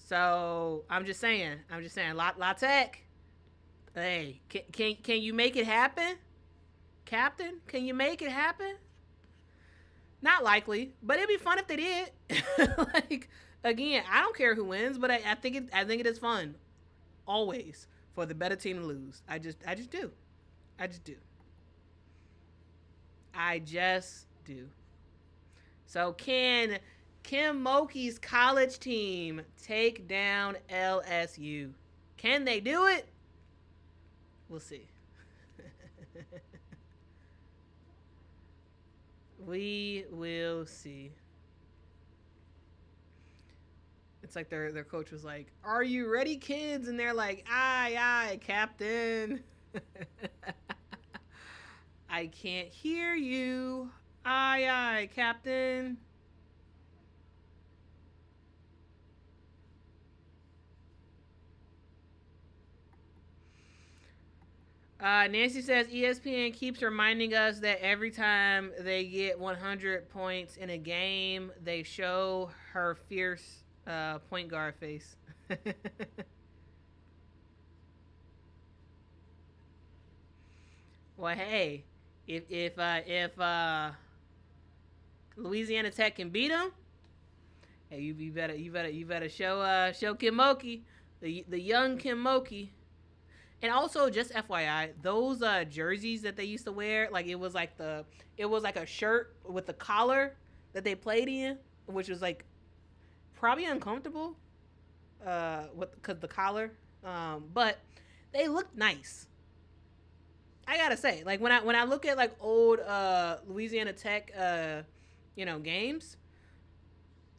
So I'm just saying, La Tech. Hey, can you make it happen, Captain? Can you make it happen? Not likely, but it'd be fun if they did. Like again, I don't care who wins, but I think it is fun, always, for the better team to lose. I just do. So can Kim Mulkey's college team take down LSU? Can they do it? We'll see. We will see. It's like their coach was like, "Are you ready, kids?" And they're like, "Aye, Captain." I can't hear you. Aye, Captain. Nancy says ESPN keeps reminding us that every time they get 100 points in a game, they show her fierce point guard face. Well, hey, if Louisiana Tech can beat them, hey, you better show Kim Mulkey, the young Kim Mulkey. And also, just FYI, those jerseys that they used to wear, like it was like a shirt with the collar that they played in, which was like probably uncomfortable, because the collar, but they looked nice. I gotta say, like when I look at like old Louisiana Tech, games,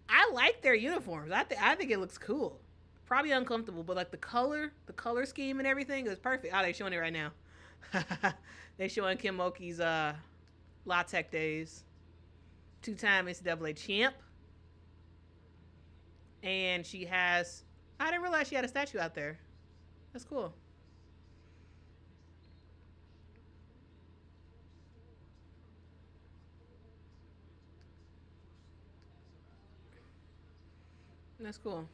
I like their uniforms. I think it looks cool. Probably uncomfortable, but like the color scheme and everything is perfect. Oh, they're showing it right now. They're showing Kim Mulkey's La Tech days. 2-time NCAA champ. And she has, I didn't realize she had a statue out there. That's cool. That's cool.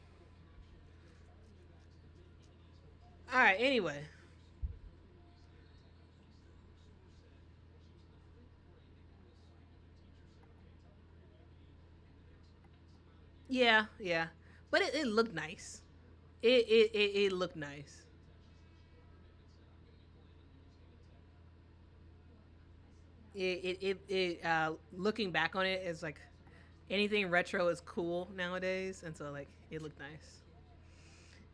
All right, anyway. Yeah. But it looked nice. It looked nice. Looking back on it, it's like anything retro is cool nowadays, and so like it looked nice.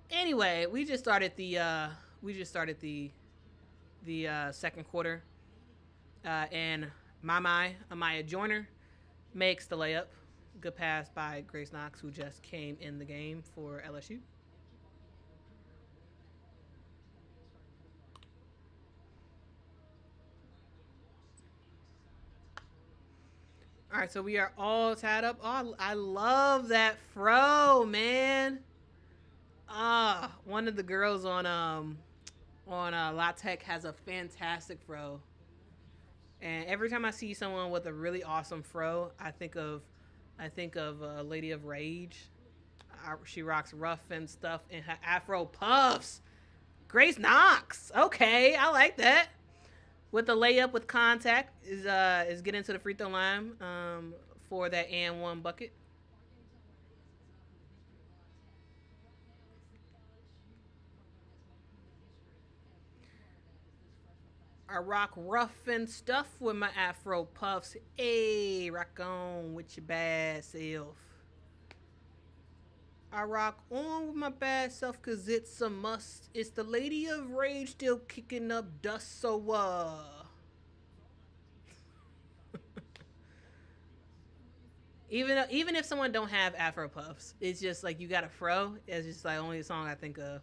Anyway, we just started the second quarter, and Amaya Joyner makes the layup. Good pass by Grace Knox, who just came in the game for LSU. All right, so we are all tied up. Oh, I love that fro, man. One of the girls on La Tech has a fantastic fro. And every time I see someone with a really awesome fro, I think of Lady of Rage. She rocks rough and stuff in her afro puffs. Grace Knox. Okay, I like that. With the layup with contact is getting to the free throw line for that and one bucket. I rock rough and stuff with my afro puffs. Hey, rock on with your bad self. I rock on with my bad self cause it's a must. It's the Lady of Rage still kicking up dust, so even if someone don't have afro puffs, it's just like you got a fro. It's just like only song I think of.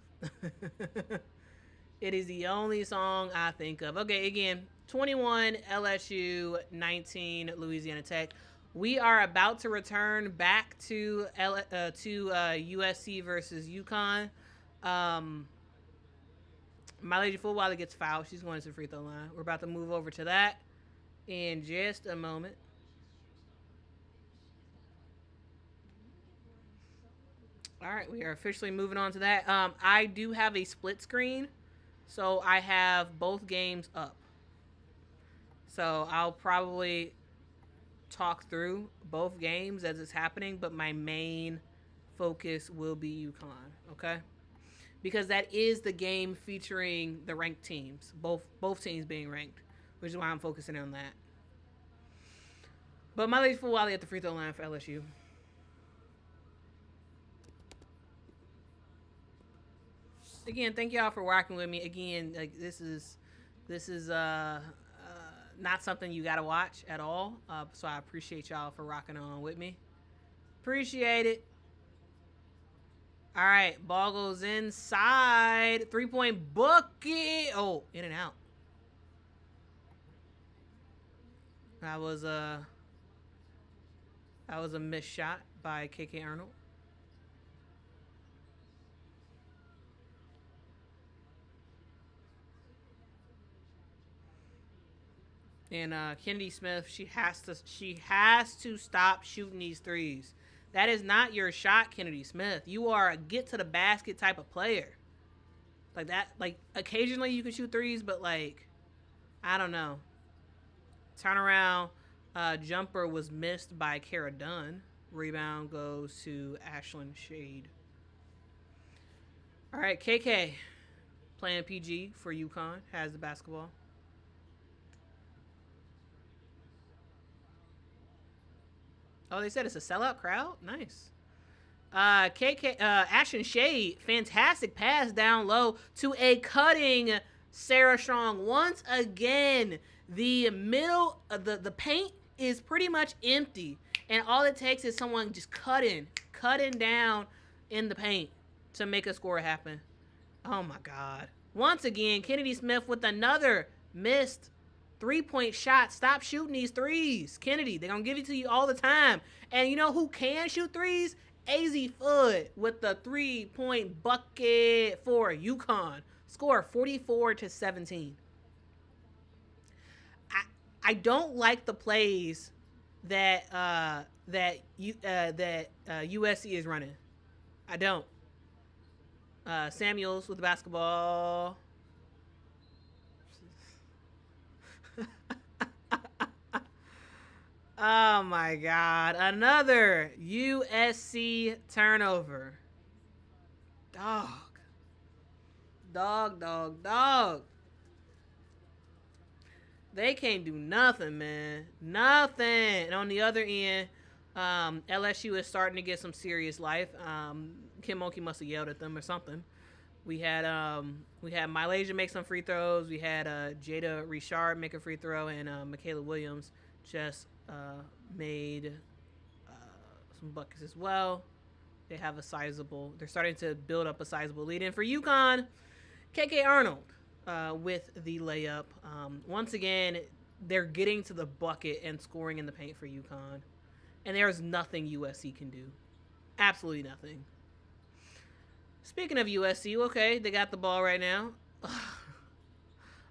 It is the only song I think of. Okay, again, 21 LSU, 19 Louisiana Tech. We are about to return back to USC versus UConn. Um, my lady footballer gets fouled. She's going to the free throw line. We're about to move over to that in just a moment. All right, we are officially moving on to that. I do have a split screen, so I have both games up. So I'll probably talk through both games as it's happening, but my main focus will be UConn, okay? Because that is the game featuring the ranked teams, both teams being ranked, which is why I'm focusing on that. But my lady for Wally at the free throw line for LSU. Again, thank y'all for rocking with me. Again, like this is not something you gotta watch at all. So I appreciate y'all for rocking on with me. Appreciate it. All right, ball goes inside. 3-point bucket. Oh, in and out. That was a missed shot by KK Arnold. And Kennedy Smith, she has to stop shooting these threes. That is not your shot, Kennedy Smith. You are a get to the basket type of player. Like that, like occasionally you can shoot threes, but like I don't know. Turnaround jumper was missed by Kara Dunn. Rebound goes to Ashlyn Shade. All right, KK playing PG for UConn has the basketball. Oh, they said it's a sellout crowd. Nice. Ashton Shade, fantastic pass down low to a cutting Sarah Strong. Once again, the middle of the paint is pretty much empty, and all it takes is someone just cutting down in the paint to make a score happen. Oh my God. Once again, Kennedy Smith with another missed 3-point shot. Stop shooting these threes. Kennedy, they're going to give it to you all the time. And you know who can shoot threes? Azzi Fudd with the 3-point bucket for UConn. Score 44-17. I don't like the plays that USC is running. I don't. Samuels with the basketball. Oh my God. Another USC turnover. Dog. Dog, dog, dog. They can't do nothing, man. Nothing. And on the other end, LSU is starting to get some serious life. Kim Mulkey must have yelled at them or something. We had Malaysia make some free throws. We had Jada Richard make a free throw, and Michaela Williams just made some buckets as well. They're starting to build up a sizable lead. And for UConn, KK Arnold with the layup. Once again, they're getting to the bucket and scoring in the paint for UConn. And there's nothing USC can do. Absolutely nothing. Speaking of USC, okay, they got the ball right now.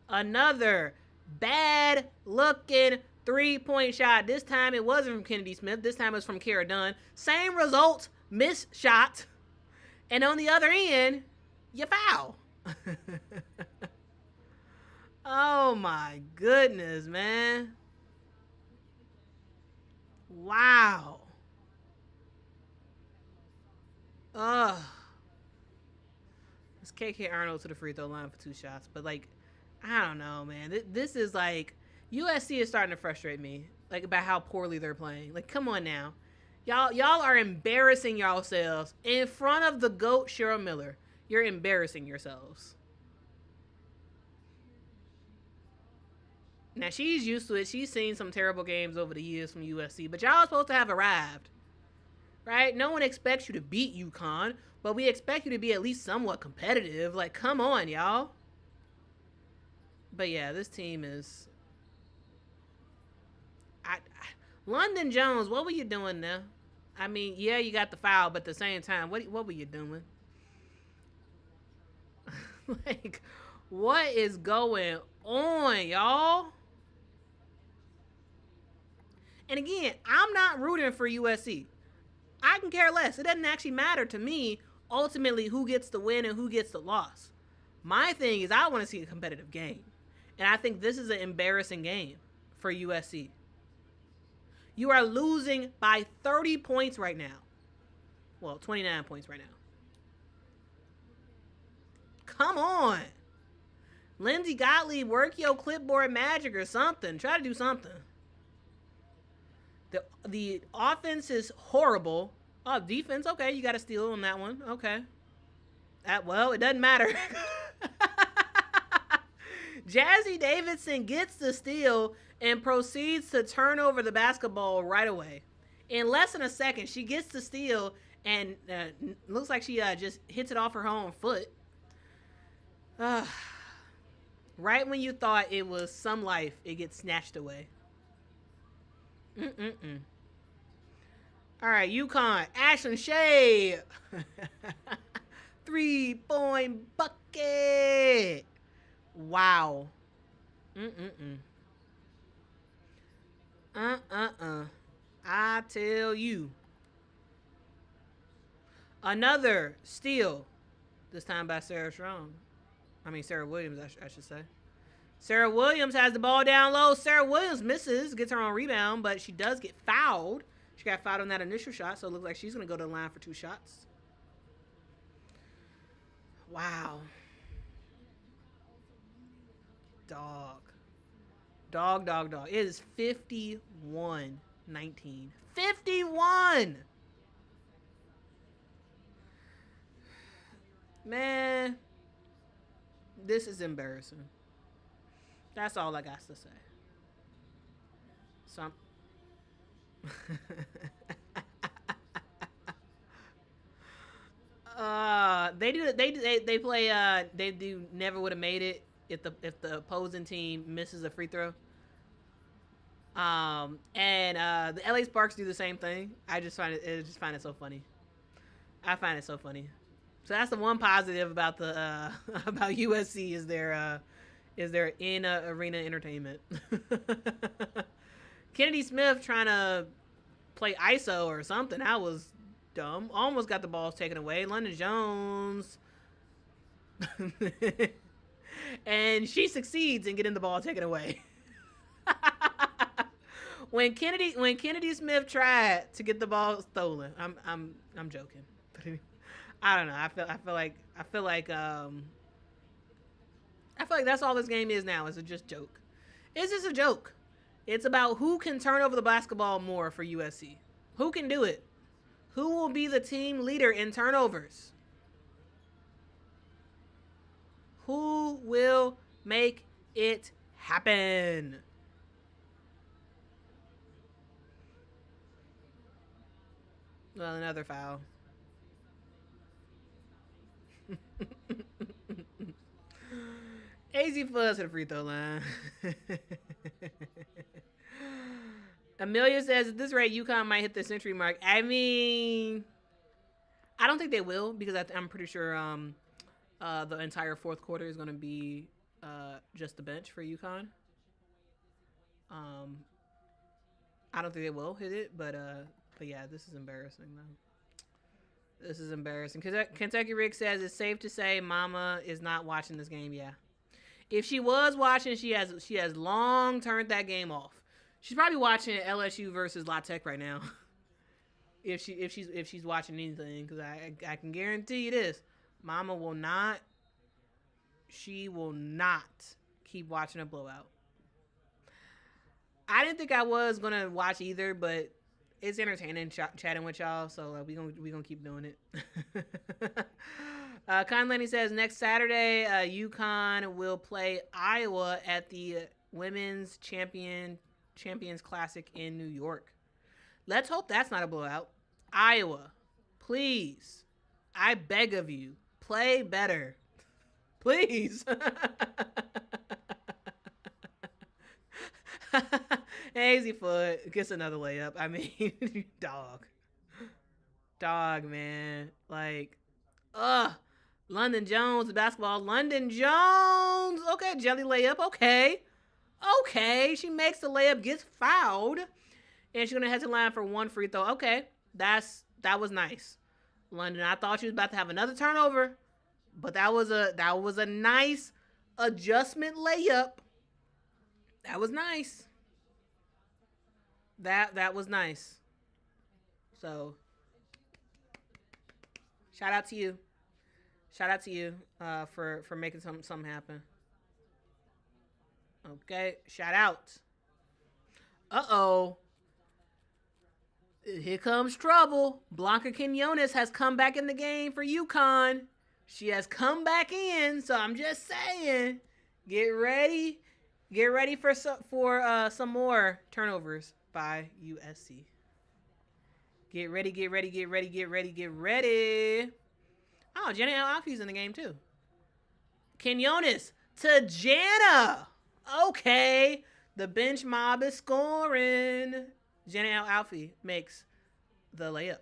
Another bad looking 3-point shot. This time it wasn't from Kennedy Smith. This time it was from Kara Dunn. Same result, missed shot. And on the other end, you foul. Oh my goodness, man. Wow. Ugh. It's KK Arnold to the free throw line for 2 shots. But, like, I don't know, man. This is, like, USC is starting to frustrate me. Like, about how poorly they're playing. Like, come on now. Y'all are embarrassing yourselves in front of the GOAT, Cheryl Miller. You're embarrassing yourselves. Now, she's used to it. She's seen some terrible games over the years from USC. But y'all are supposed to have arrived. Right? No one expects you to beat UConn. But we expect you to be at least somewhat competitive. Like, come on, y'all. But, yeah, this team is... London Jones, what were you doing there? I mean, yeah, you got the foul, but at the same time, what were you doing? Like, what is going on, y'all? And again, I'm not rooting for USC. I can care less. It doesn't actually matter to me, ultimately, who gets the win and who gets the loss. My thing is I want to see a competitive game. And I think this is an embarrassing game for USC. You are losing by 30 points right now. Well, 29 points right now. Come on. Lindsey Gottlieb, work your clipboard magic or something. Try to do something. The offense is horrible. Oh, defense, okay, you got a steal on that one. Okay. Well, it doesn't matter. Jazzy Davidson gets the steal and proceeds to turn over the basketball right away. In less than a second, she gets the steal and looks like she just hits it off her own foot. Right when you thought it was some life, it gets snatched away. All right, UConn, Ashlyn Shea. 3-point bucket. Wow. I tell you. Another steal. This time by Sarah Williams, I should say. Sarah Williams has the ball down low. Sarah Williams misses, gets her own rebound, but she does get fouled. She got fouled on that initial shot, so it looks like she's going to go to the line for 2 shots. Wow. Dog. It is 51-19. 51! Man, this is embarrassing. That's all I got to say. They do never would have made it if the opposing team misses a free throw. And the LA Sparks do the same thing. I just find it so funny. I find it so funny. So that's the one positive about the about USC is their in arena entertainment. Kennedy Smith trying to play ISO or something. That was dumb. Almost got the balls taken away. London Jones. And she succeeds in getting the ball taken away. When Kennedy Smith tried to get the ball stolen, I'm joking. I don't know. I feel like that's all this game is now. Is a just joke. It's just a joke. It's about who can turn over the basketball more for USC. Who can do it? Who will be the team leader in turnovers? Who will make it happen? Well, another foul. Azzi Fuzz to the free throw line. Amelia says, at this rate, UConn might hit the century mark. I mean, I don't think they will because I'm pretty sure the entire fourth quarter is going to be just the bench for UConn. Um, I don't think they will hit it, but yeah, this is embarrassing though. This is embarrassing. Kentucky Rick says it's safe to say Mama is not watching this game. Yeah, if she was watching, she has long turned that game off. She's probably watching LSU versus La Tech right now. if she's watching anything, because I can guarantee you this, Mama will not. She will not keep watching a blowout. I didn't think I was gonna watch either, but it's entertaining chatting with y'all, so we gonna keep doing it. Con Lenny says next Saturday, UConn will play Iowa at the Women's Champions Classic in New York. Let's hope that's not a blowout. Iowa, please, I beg of you, play better, please. Hazy Foot gets another layup. I mean, dog, man. Like, London Jones basketball. London Jones. Okay, jelly layup. Okay. She makes the layup, gets fouled, and she's gonna head to the line for one free throw. Okay, that was nice. London, I thought she was about to have another turnover, but that was a nice adjustment layup. That was nice. That was nice. So shout out to you. Shout out to you for making something happen. Okay, shout out. Uh-oh. Here comes trouble. Blanca Quinones has come back in the game for UConn. She has come back in, so I'm just saying, get ready. Get ready for some more turnovers by USC. Get ready. Oh, Jenna Alfie's in the game too. Quinones to Jana. Okay. The bench mob is scoring. Jenna Alfie makes the layup.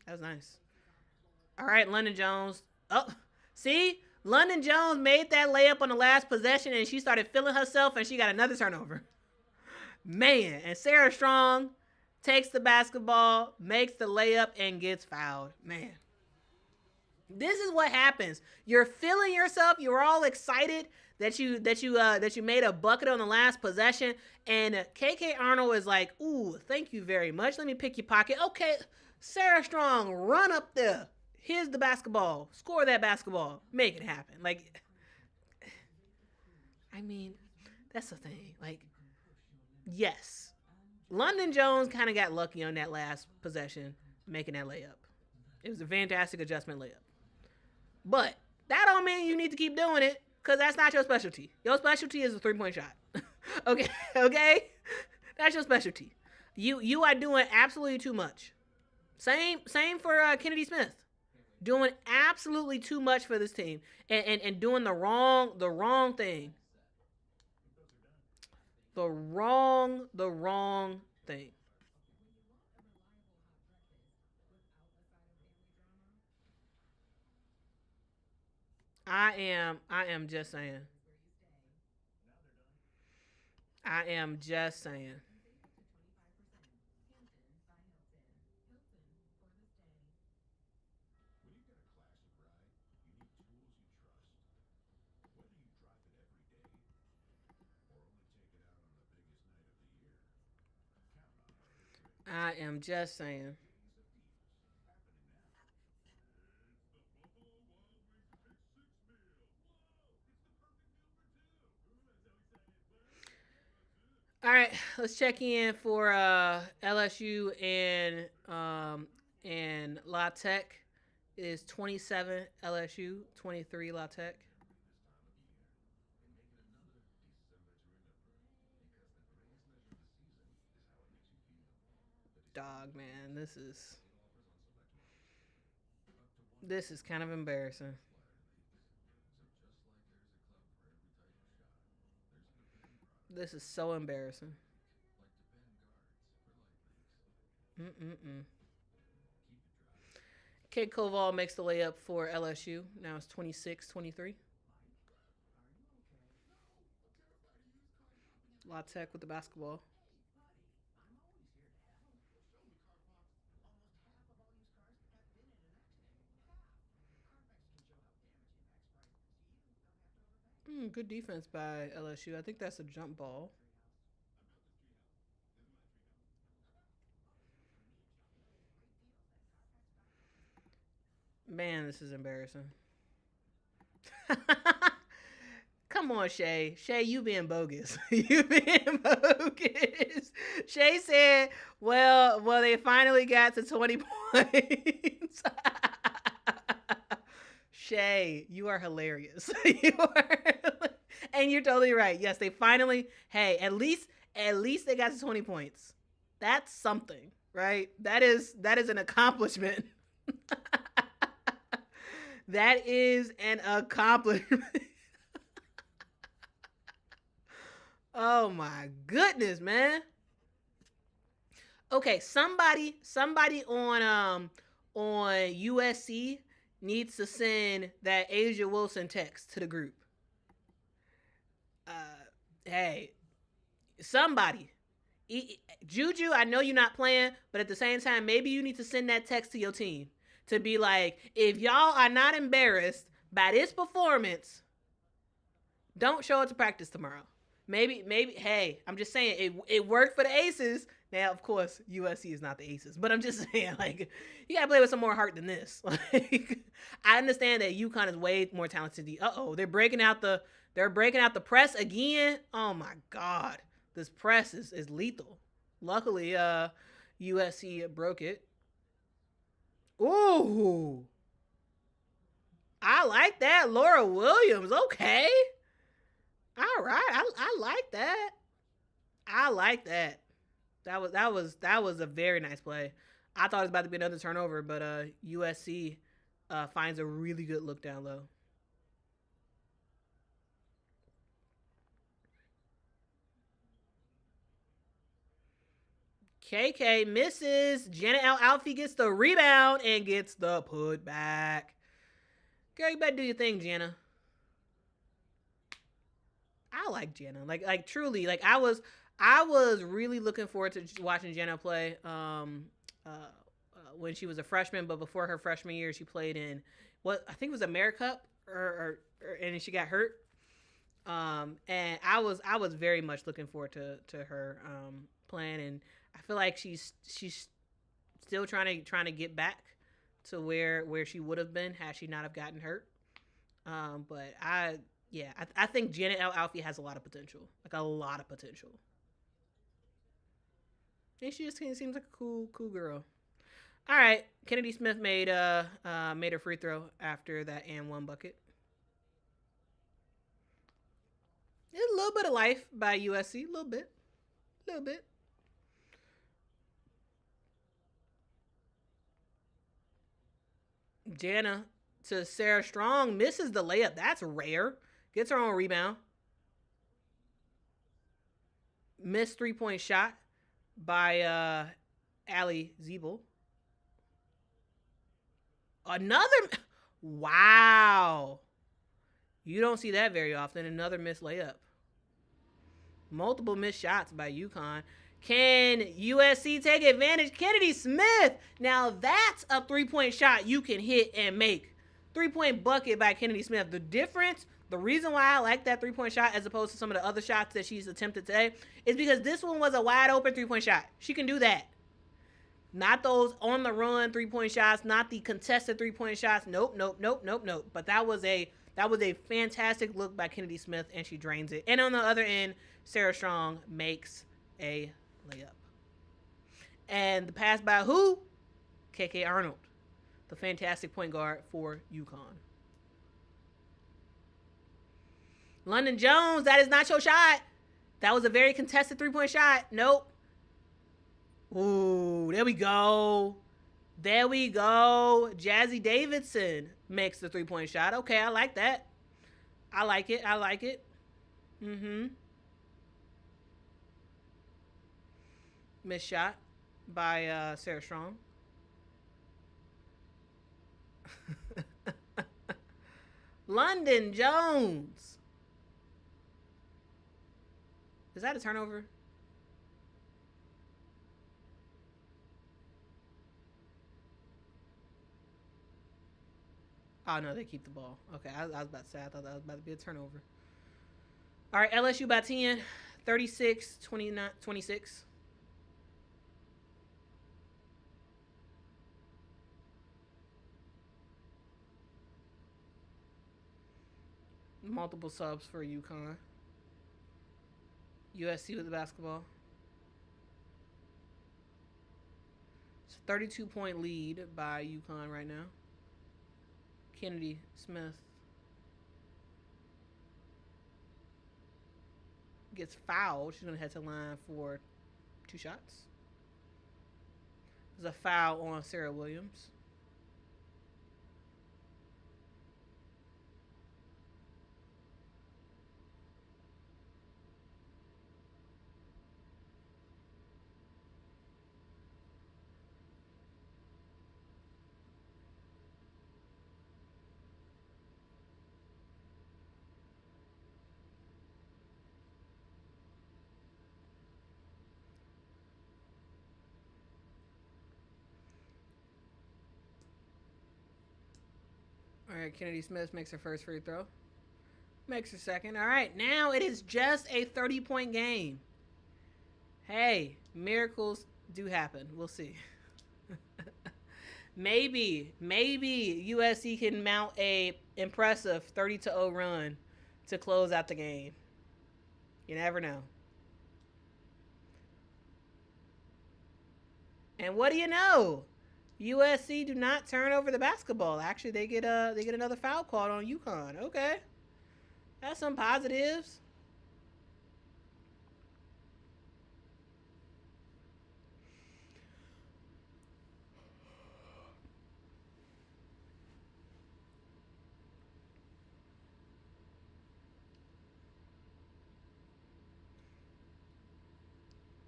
That was nice. All right, London Jones. Oh, see? London Jones made that layup on the last possession, and she started feeling herself, and she got another turnover. Man, and Sarah Strong takes the basketball, makes the layup, and gets fouled. Man. This is what happens. You're feeling yourself. You're all excited that you made a bucket on the last possession, and KK Arnold is like, "Ooh, thank you very much. Let me pick your pocket." Okay, Sarah Strong, run up there. Here's the basketball. Score that basketball. Make it happen. Like, I mean, that's the thing. Like, yes, London Jones kind of got lucky on that last possession, making that layup. It was a fantastic adjustment layup. But that don't mean you need to keep doing it, because that's not your specialty. Your specialty is a three-point shot. Okay? That's your specialty. You are doing absolutely too much. Same for Kennedy Smith. Doing absolutely too much for this team. And doing the wrong thing. The wrong thing. I am just saying. I am just saying. I am just saying. All right, let's check in for LSU and La Tech. It is 27 LSU, 23 La Tech. Dog, man, this is kind of embarrassing. This is so embarrassing. Mm-mm-mm. Kate Koval makes the layup for LSU. Now it's 26-23. La Tech with the basketball. Good defense by LSU. I think that's a jump ball. Man, this is embarrassing. Come on, Shay. Shay, you being bogus. You being bogus. Shay said, well, they finally got to 20 points. Shay, you are hilarious. You are, and you're totally right. Yes, they finally. Hey, at least they got to 20 points. That's something, right? That is an accomplishment. That is an accomplishment. Oh my goodness, man. Okay, somebody on USC needs to send that Asia Wilson text to the group. Uh, hey, somebody. Juju, I know you're not playing, but at the same time, maybe you need to send that text to your team to be like, if y'all are not embarrassed by this performance, don't show up to practice tomorrow. Maybe. Hey, I'm just saying it worked for the Aces. Now, of course, USC is not the Aces, but I'm just saying, like, you gotta play with some more heart than this. Like, I understand that UConn is way more talented. They're breaking out the press again. Oh my God, this press is lethal. Luckily, USC broke it. Ooh, I like that, Laura Williams. Okay, all right, I like that. I like that. That was a very nice play. I thought it was about to be another turnover, but USC finds a really good look down low. KK misses. Janet Alfie gets the rebound and gets the putback. Girl, you better do your thing, Jana. I like Jana. Like truly, like I was really looking forward to watching Jana play. When she was a freshman, but before her freshman year, she played in what I think was AmeriCup, and she got hurt. And I was very much looking forward to her playing, and I feel like she's still trying to get back to where she would have been had she not have gotten hurt. But I think Janet Alfie has a lot of potential, like a lot of potential. And she just seems like a cool girl. All right, Kennedy Smith made a free throw after that and one bucket. There's a little bit of life by USC, a little bit. Jana to Sarah Strong misses the layup. That's rare. Gets her own rebound. Missed 3-point shot by Ali Zebel. Another. Wow. You don't see that very often. Another missed layup. Multiple missed shots by UConn. Can USC take advantage? Kennedy Smith. Now that's a 3-point shot you can hit and make. 3-point bucket by Kennedy Smith. The difference, the reason why I like that 3-point shot as opposed to some of the other shots that she's attempted today is because this one was a wide open 3-point shot. She can do that. Not those on the run 3-point shots, not the contested 3-point shots. Nope. But that was a fantastic look by Kennedy Smith, and she drains it. And on the other end, Sarah Strong makes a layup. And the pass by who? KK Arnold, the fantastic point guard for UConn. London Jones, that is not your shot. That was a very contested 3-point shot. Nope. Ooh, there we go. There we go. Jazzy Davidson makes the 3-point shot. Okay, I like that. I like it. Mm-hmm. Missed shot by Sarah Strong. London Jones. Is that a turnover? Oh, no, they keep the ball. Okay, I was about to say, I thought that was about to be a turnover. All right, LSU by 10, 36, 29, 26. Multiple subs for UConn. USC with the basketball. It's a 32-point lead by UConn right now. Kennedy Smith gets fouled. She's going to head to the line for 2 shots. There's a foul on Sarah Williams. All right, Kennedy Smith makes her first free throw. Makes her second. All right, now it is just a 30-point game. Hey, miracles do happen. We'll see. maybe USC can mount a impressive 30-0 run to close out the game. You never know. And what do you know? USC do not turn over the basketball. Actually, they get another foul called on UConn. Okay, that's some positives.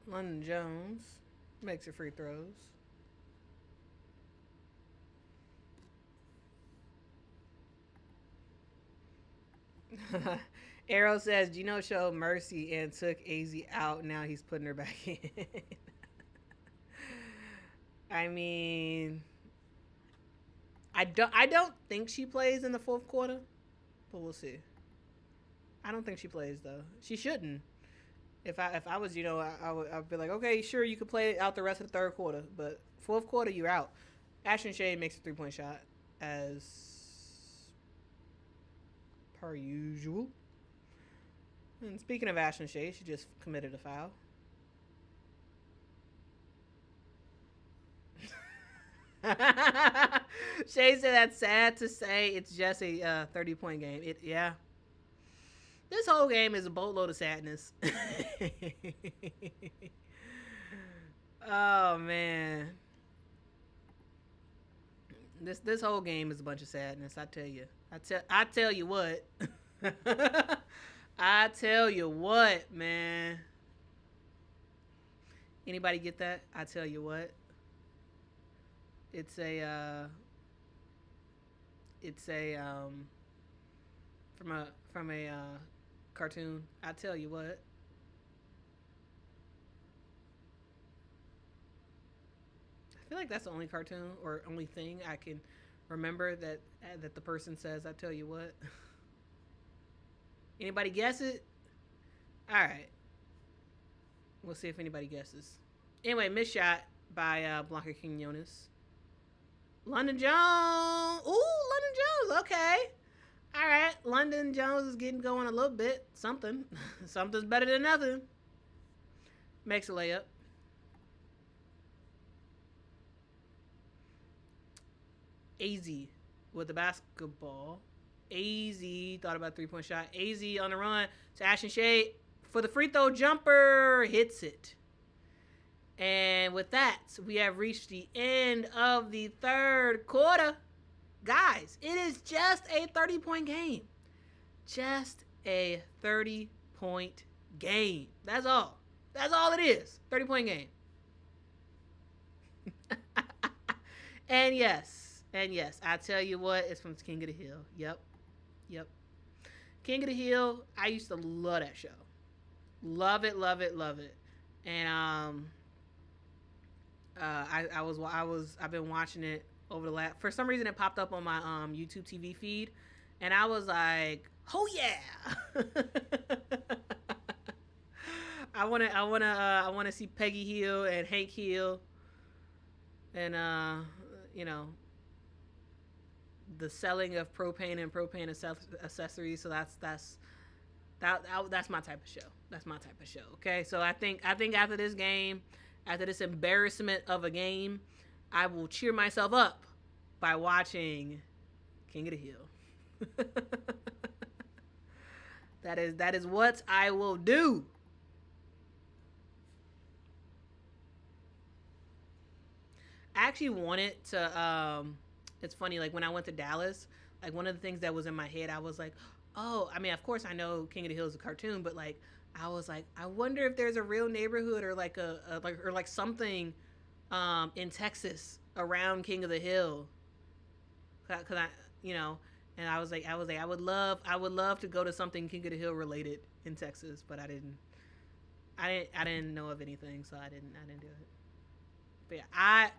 London Jones makes her free throws. Arrow says Gino showed mercy and took Azzi out. Now he's putting her back in. I mean, I don't think she plays in the fourth quarter, but we'll see. I don't think she plays though. She shouldn't. If I was I'd be like, okay, sure, you could play out the rest of the third quarter, but fourth quarter you're out. Ashton Shade makes a 3-point shot as per usual. And speaking of Ashton Shade, she just committed a foul. Shay said that's sad to say. It's just a 30-point game. Yeah. This whole game is a boatload of sadness. Oh man. This whole game is a bunch of sadness. I tell you. I tell you what. I tell you what, man. Anybody get that? I tell you what. It's a from a cartoon. I tell you what. I feel like that's the only cartoon or only thing I can remember that the person says. I tell you what. Anybody guess it? All right. We'll see if anybody guesses. Anyway, missed shot by Blanca Quinones. London Jones. Ooh, London Jones. Okay. All right. London Jones is getting going a little bit. Something. Something's better than nothing. Makes a layup. Azzi with the basketball. Azzi thought about 3-point shot. Azzi on the run to Ashton Shade for the free throw jumper. Hits it. And with that, we have reached the end of the third quarter. Guys, it is just a 30-point game. Just a 30-point game. That's all. That's all it is. 30-point game. And yes, I tell you what, it's from King of the Hill. Yep. King of the Hill, I used to love that show. Love it, love it, love it. And I've been watching it over the last. For some reason, it popped up on my YouTube TV feed, and I was like, oh yeah. I wanna see Peggy Hill and Hank Hill, and you know, the selling of propane and propane accessories. So that's my type of show. That's my type of show. Okay, so I think after this game, after this embarrassment of a game, I will cheer myself up by watching King of the Hill. That is what I will do. I actually wanted to. It's funny, like when I went to Dallas, like one of the things that was in my head, I was like, oh, I mean, of course I know King of the Hill is a cartoon, but like I was like, I wonder if there's a real neighborhood or like like something in Texas around King of the Hill, because I you know, and I was like I would love to go to something King of the Hill related in Texas, but I didn't know of anything, so I didn't do it. But yeah, I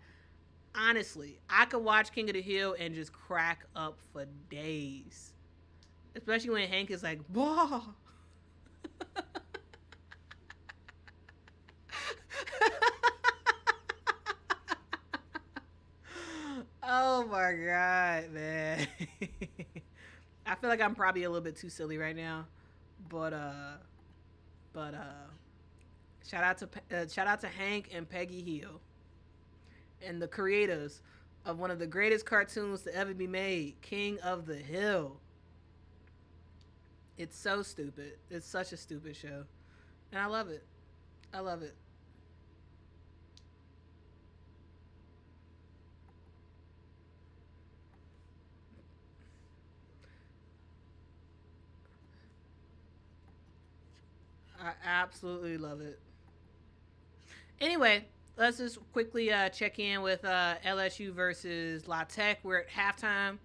honestly, I could watch King of the Hill and just crack up for days. Especially when Hank is like, "Whoa." Oh my god, man. I feel like I'm probably a little bit too silly right now, but but shout out to Hank and Peggy Hill and the creators of one of the greatest cartoons to ever be made, King of the Hill. It's so stupid. It's such a stupid show. And I love it. I love it. I absolutely love it. Anyway, let's just quickly check in with LSU versus La Tech. We're at halftime.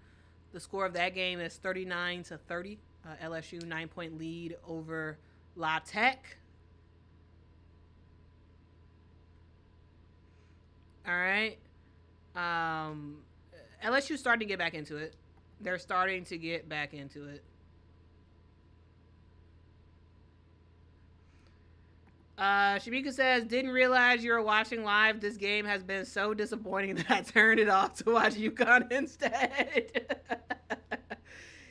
The score of that game is 39-30. LSU 9-point lead over La Tech. All right. Um, LSU starting to get back into it. They're starting to get back into it. Shamika says, didn't realize you were watching live. This game has been so disappointing that I turned it off to watch UConn instead.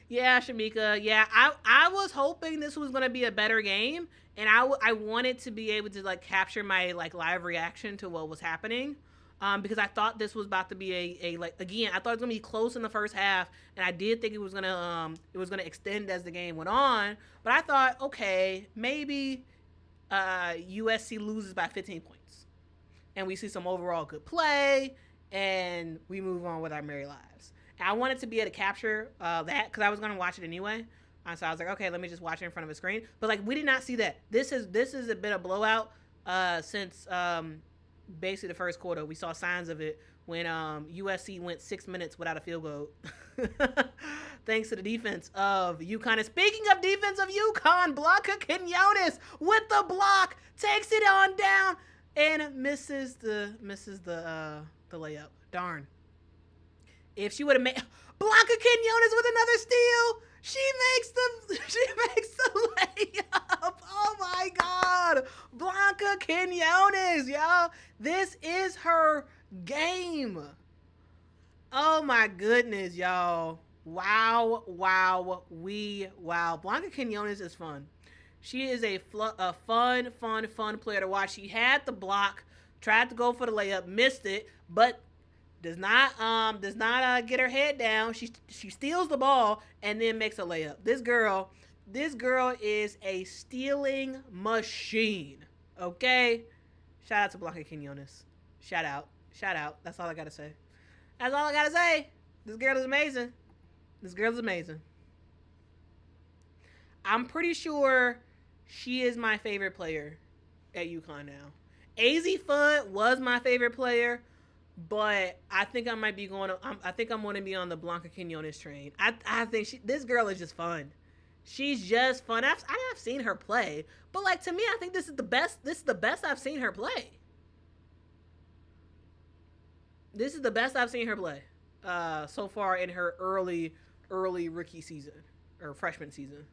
Yeah, Shamika. Yeah, I was hoping this was going to be a better game. And I wanted to be able to like capture my like live reaction to what was happening. Because I thought this was about to be a like again I thought it was gonna be close in the first half, and I did think it was gonna extend as the game went on. But I thought, okay, maybe USC loses by 15 points, and we see some overall good play, and we move on with our merry lives. And I wanted to be able to capture that because I was gonna watch it anyway. So I was like, okay, let me just watch it in front of a screen. But like, we did not see that. This is a bit of blowout since basically the first quarter. We saw signs of it when USC went 6 minutes without a field goal. Thanks to the defense of UConn. And speaking of defense of UConn, Blanca Quinones with the block takes it on down and misses the layup. Darn. If she would have made Blanca Quinones with another steal, she makes the layup. Oh my God, Blanca Quinones, y'all. This is her game. Oh my goodness, y'all. Wow, wow, wow. Blanca Quinones is fun. She is a fun player to watch. She had the block, tried to go for the layup, missed it, but does not get her head down. She steals the ball and then makes a layup. This girl is a stealing machine. Okay, shout out to Blanca Quinones. Shout out. That's all I gotta say. That's all I gotta say. This girl is amazing. This girl is amazing. I'm pretty sure she is my favorite player at UConn now. Azzi Fudd was my favorite player, but I think I might be going. I think I'm going to be on the Blanca Quinones train. I think this girl is just fun. She's just fun. I've seen her play, but like to me, I think this is the best. This is the best I've seen her play. This is the best I've seen her play so far in her early rookie season or freshman season.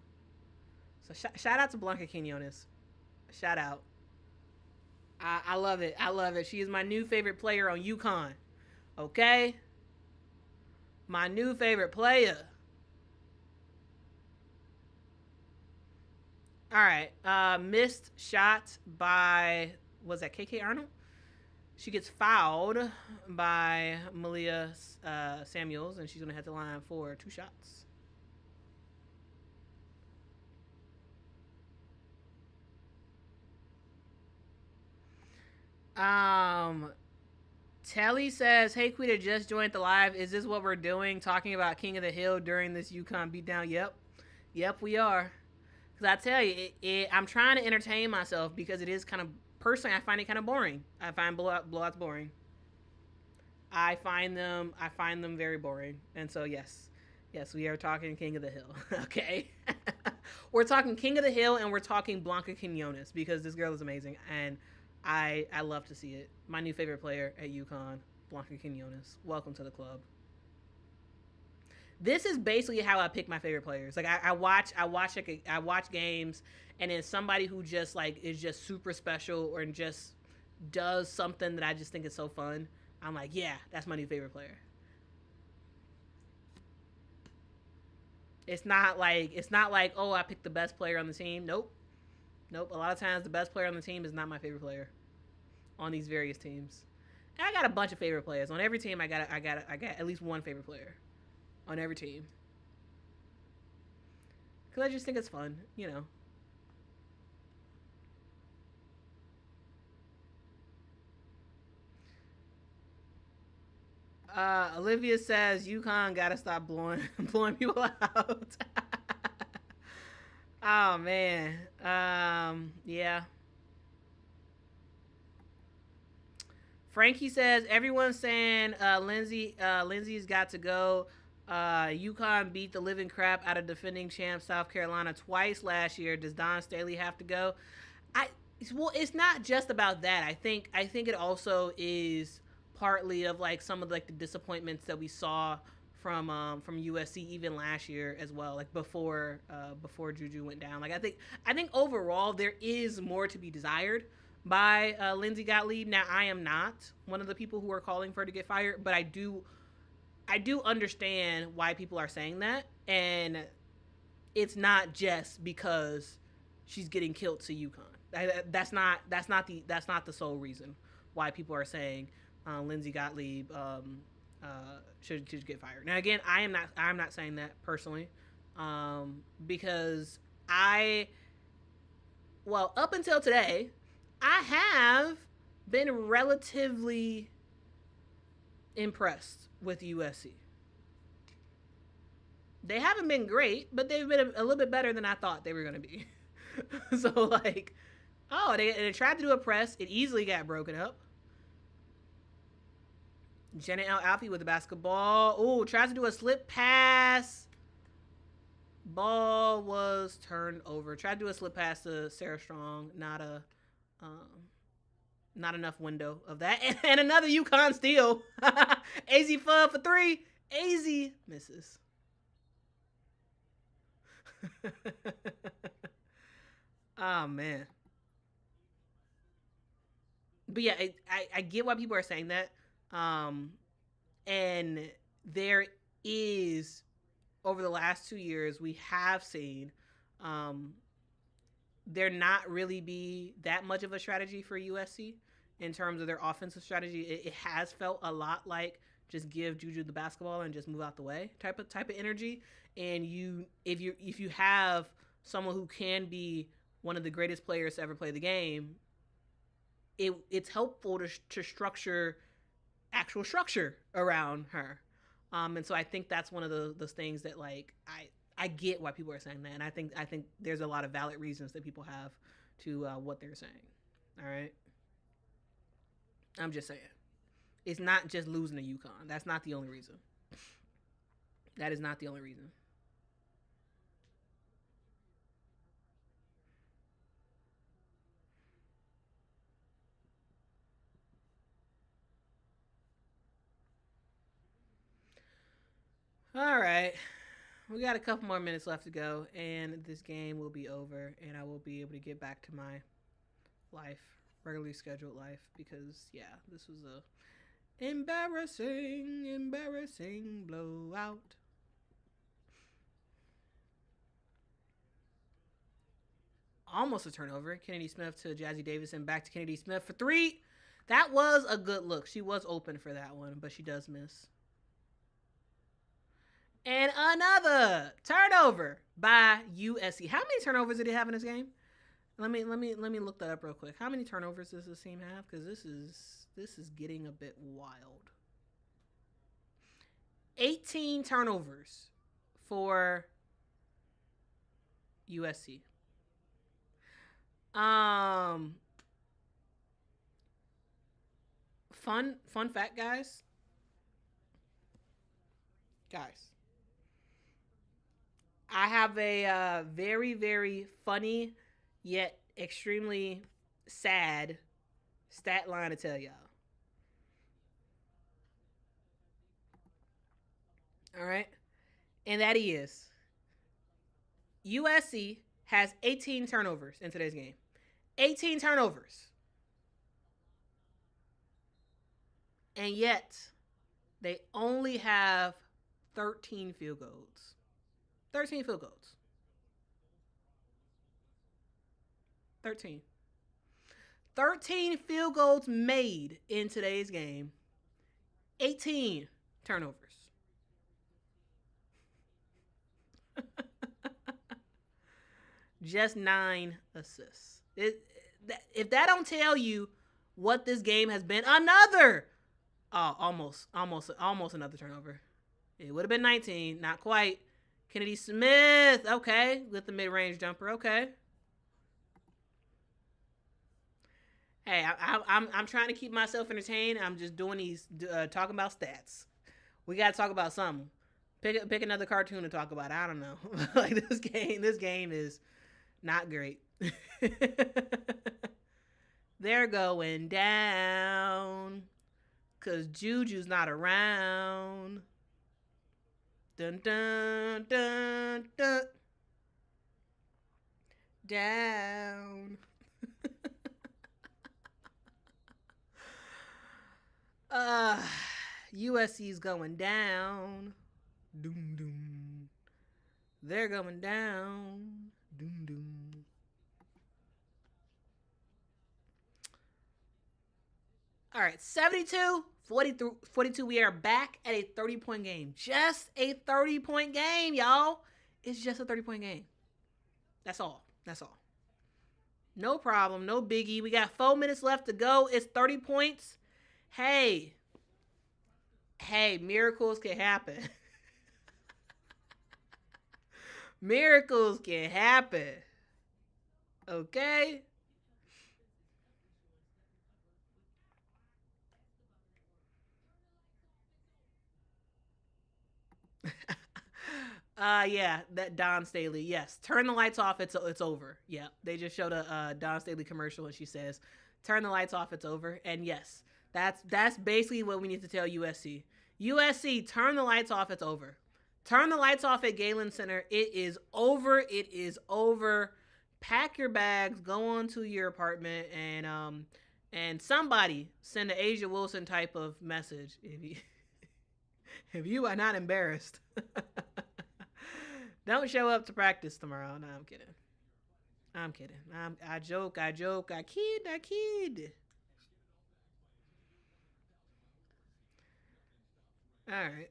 So shout out to Blanca Quinones. Shout out. I love it. I love it. She is my new favorite player on UConn. Okay? My new favorite player. All right. Missed shot by, was that KK Arnold? She gets fouled by Malia Samuels, and she's going to head to the line for 2 shots. Telly says, "Hey, Quita, just joined the live. Is this what we're doing? Talking about King of the Hill during this UConn beatdown?" Yep, we are. Because I tell you, I'm trying to entertain myself because it is kind of, personally, I find it kind of boring. I find blowouts boring. I find them very boring. And so yes, we are talking King of the Hill. Okay, we're talking King of the Hill, and we're talking Blanca Quinones because this girl is amazing, and I love to see it. My new favorite player at UConn, Blanca Quinones. Welcome to the club. This is basically how I pick my favorite players. Like I watch games, and then somebody who just like is just super special or just does something that I just think is so fun. I'm like, yeah, that's my new favorite player. It's not like oh, I picked the best player on the team. Nope. A lot of times the best player on the team is not my favorite player on these various teams. And I got a bunch of favorite players on every team. I got at least one favorite player on every team because I just think it's fun, you know. Olivia says UConn gotta stop blowing blowing people out. Oh man, yeah. Frankie says everyone's saying Lindsay's got to go. UConn beat the living crap out of defending champ South Carolina twice last year. Does Don Staley have to go? I well, it's not just about that. I think it also is partly of like some of like the disappointments that we saw from USC even last year as well. Like before Juju went down. Like I think overall there is more to be desired by Lindsay Gottlieb. Now I am not one of the people who are calling for her to get fired, but I do understand why people are saying that, and it's not just because she's getting killed to UConn. That's not the sole reason why people are saying Lindsay Gottlieb should get fired. Now again, I'm not saying that personally, because up until today, I have been relatively impressed with USC. They haven't been great, but they've been a little bit better than I thought they were going to be. So like, oh, they tried to do a press. It easily got broken up. Jenna L. Alfie with the basketball. Oh, tries to do a slip pass. Ball was turned over. Tried to do a slip pass to Sarah Strong. Not enough window of that. And another UConn steal. AZ Fudd for 3. AZ misses. Oh man. But yeah, I get why people are saying that. Um, and there is, over the last 2 years, we have seen um, there not really be that much of a strategy for USC in terms of their offensive strategy. It has felt a lot like just give Juju the basketball and just move out the way type of energy. And if you have someone who can be one of the greatest players to ever play the game, it's helpful to structure actual structure around her. And so I think that's one of those things that like I get why people are saying that, and I think there's a lot of valid reasons that people have to what they're saying. All right, I'm just saying it's not just losing to UConn. That's not the only reason. That is not the only reason. All right. We got a couple more minutes left to go, and this game will be over, and I will be able to get back to my life, regularly scheduled life, because, yeah, this was a embarrassing blowout. Almost a turnover. Kennedy Smith to Jazzy Davis and back to Kennedy Smith for three. That was a good look. She was open for that one, but she does miss. And another turnover by USC. How many turnovers did he have in this game? Let me look that up real quick. How many turnovers does this team have? Because this is getting a bit wild. 18 turnovers for USC. Um, fun fact, guys. Guys, I have a very very funny yet extremely sad stat line to tell y'all. All right, and that is USC has 18 turnovers in today's game. 18 turnovers, and yet they only have 13 field goals. 13 field goals. 13. 13 field goals made in today's game. 18 turnovers. Just 9 assists. If that don't tell you what this game has been, another almost another turnover. It would have been 19, not quite. Kennedy Smith, okay, with the mid-range jumper, okay. Hey, I'm trying to keep myself entertained. I'm just doing these talking about stats. We got to talk about something. Pick another cartoon to talk about. I don't know. Like this game is not great. They're going down because Juju's not around. Dun dun dun dun. Down. uh USC's going down. Doom doom. They're going down. Doom doom. All right, 72, 42. We are back at a 30-point game. Just a 30-point game, y'all. It's just a 30-point game. That's all. That's all. No problem. No biggie. We got 4 minutes left to go. It's 30 points. Hey, miracles can happen. Miracles can happen. Okay? Yeah, that Don Staley. Yes, turn the lights off. It's over. Yeah, they just showed a Don Staley commercial, and she says, "Turn the lights off. It's over." And yes, that's basically what we need to tell USC. USC, turn the lights off. It's over. Turn the lights off at Galen Center. It is over. It is over. Pack your bags. Go on to your apartment, and somebody send an Asia Wilson type of message if you are not embarrassed. Don't show up to practice tomorrow. No, I'm kidding. I'm kidding. I joke. I kid. All right.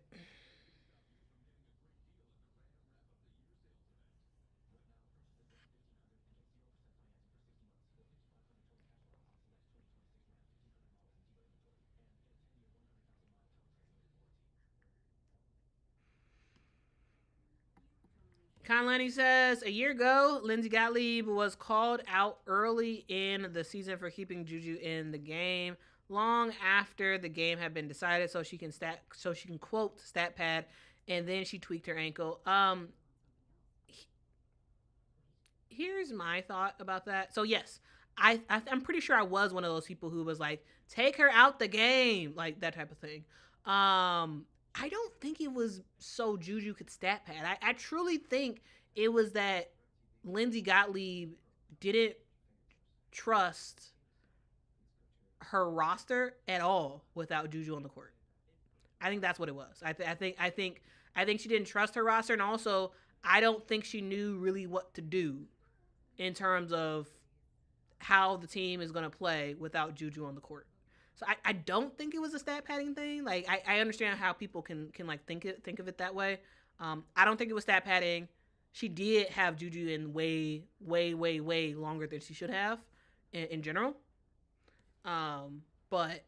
Conlani says a year ago, Lindsey Gottlieb was called out early in the season for keeping Juju in the game, long after the game had been decided, so she can quote stat pad, and then she tweaked her ankle. Here's my thought about that. So yes, I'm pretty sure I was one of those people who was like, take her out the game, like that type of thing. I don't think it was so Juju could stat pad. I truly think it was that Lindsey Gottlieb didn't trust her roster at all without Juju on the court. I think that's what it was. I think she didn't trust her roster, and also I don't think she knew really what to do in terms of how the team is going to play without Juju on the court. So I don't think it was a stat padding thing. Like I understand how people can like think of it that way. I don't think it was stat padding. She did have Juju in way longer than she should have in general. But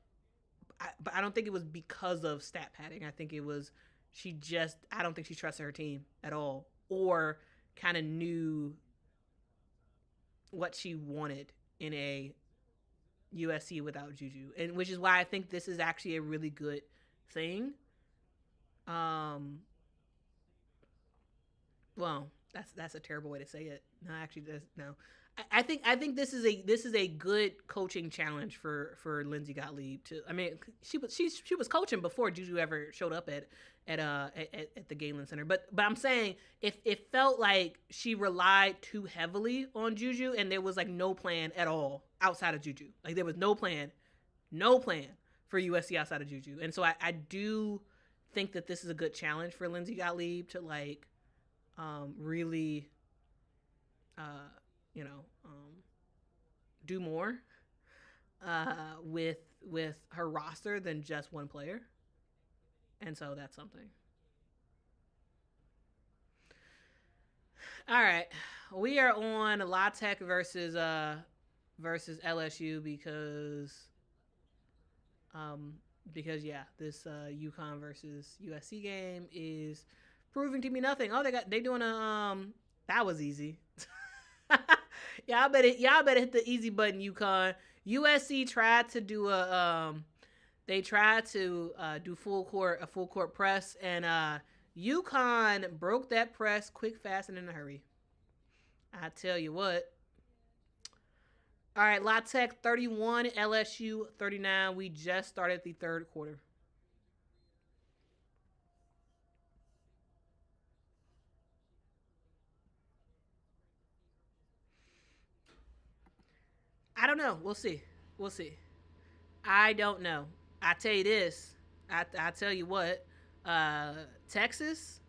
I don't think it was because of stat padding. I think it was I don't think she trusted her team at all, or kind of knew what she wanted in a USC without Juju, and which is why I think this is actually a really good thing. Um, well, that's a terrible way to say it. No, actually, no. I think this is a good coaching challenge for Lindsey Gottlieb to. I mean, she was coaching before Juju ever showed up at the Galen Center. But I'm saying if it felt like she relied too heavily on Juju and there was like no plan at all outside of Juju. Like there was no plan for USC outside of Juju. And so I do think that this is a good challenge for Lindsey Gottlieb to like really you know, do more with her roster than just one player, and so that's something. All right, we are on La Tech versus LSU because yeah, this Yukon versus USC game is proving to be nothing. Oh, they doing a that was easy. Y'all better hit the easy button, Yukon. USC tried to do they tried to do a full court press, and Yukon broke that press quick, fast, and in a hurry. I tell you what. All right, La Tech 31, LSU 39. We just started the third quarter. I don't know. We'll see. We'll see. I don't know. I tell you this. I tell you what. Texas.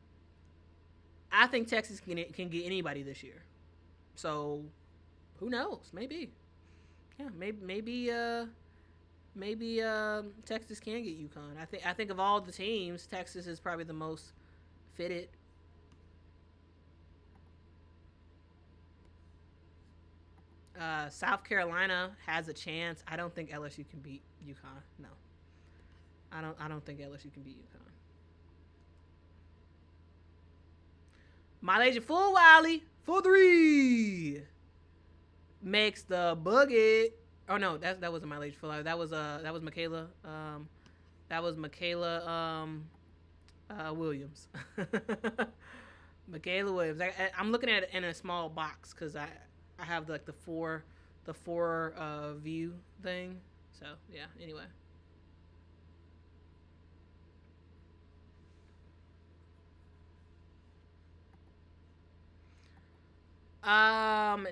I think Texas can get anybody this year. So who knows? Maybe. Yeah. Maybe Texas can get UConn. I think of all the teams, Texas is probably the most fitted. South Carolina has a chance. I don't think LSU can beat UConn. No, I don't think LSU can beat UConn. Malaysia full Wiley for three makes the bucket. Oh no, that wasn't Malaysia full Wiley. That was Michaela. That was Michaela Williams. Michaela Williams. I'm looking at it in a small box because I have like the four view thing. So yeah. Anyway.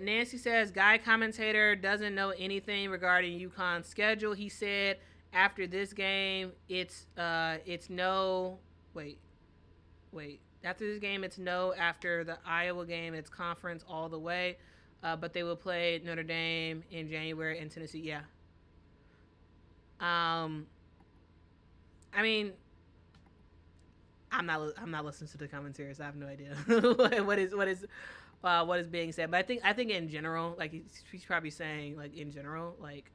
Nancy says guy commentator doesn't know anything regarding UConn's schedule. He said after this game, it's no. Wait. After this game, it's no. After the Iowa game, it's conference all the way. But they will play Notre Dame in January in Tennessee. Yeah. Um, I mean, I'm not listening to the commentaries. So I have no idea what is being said. But I think in general, like he's probably saying like in general, like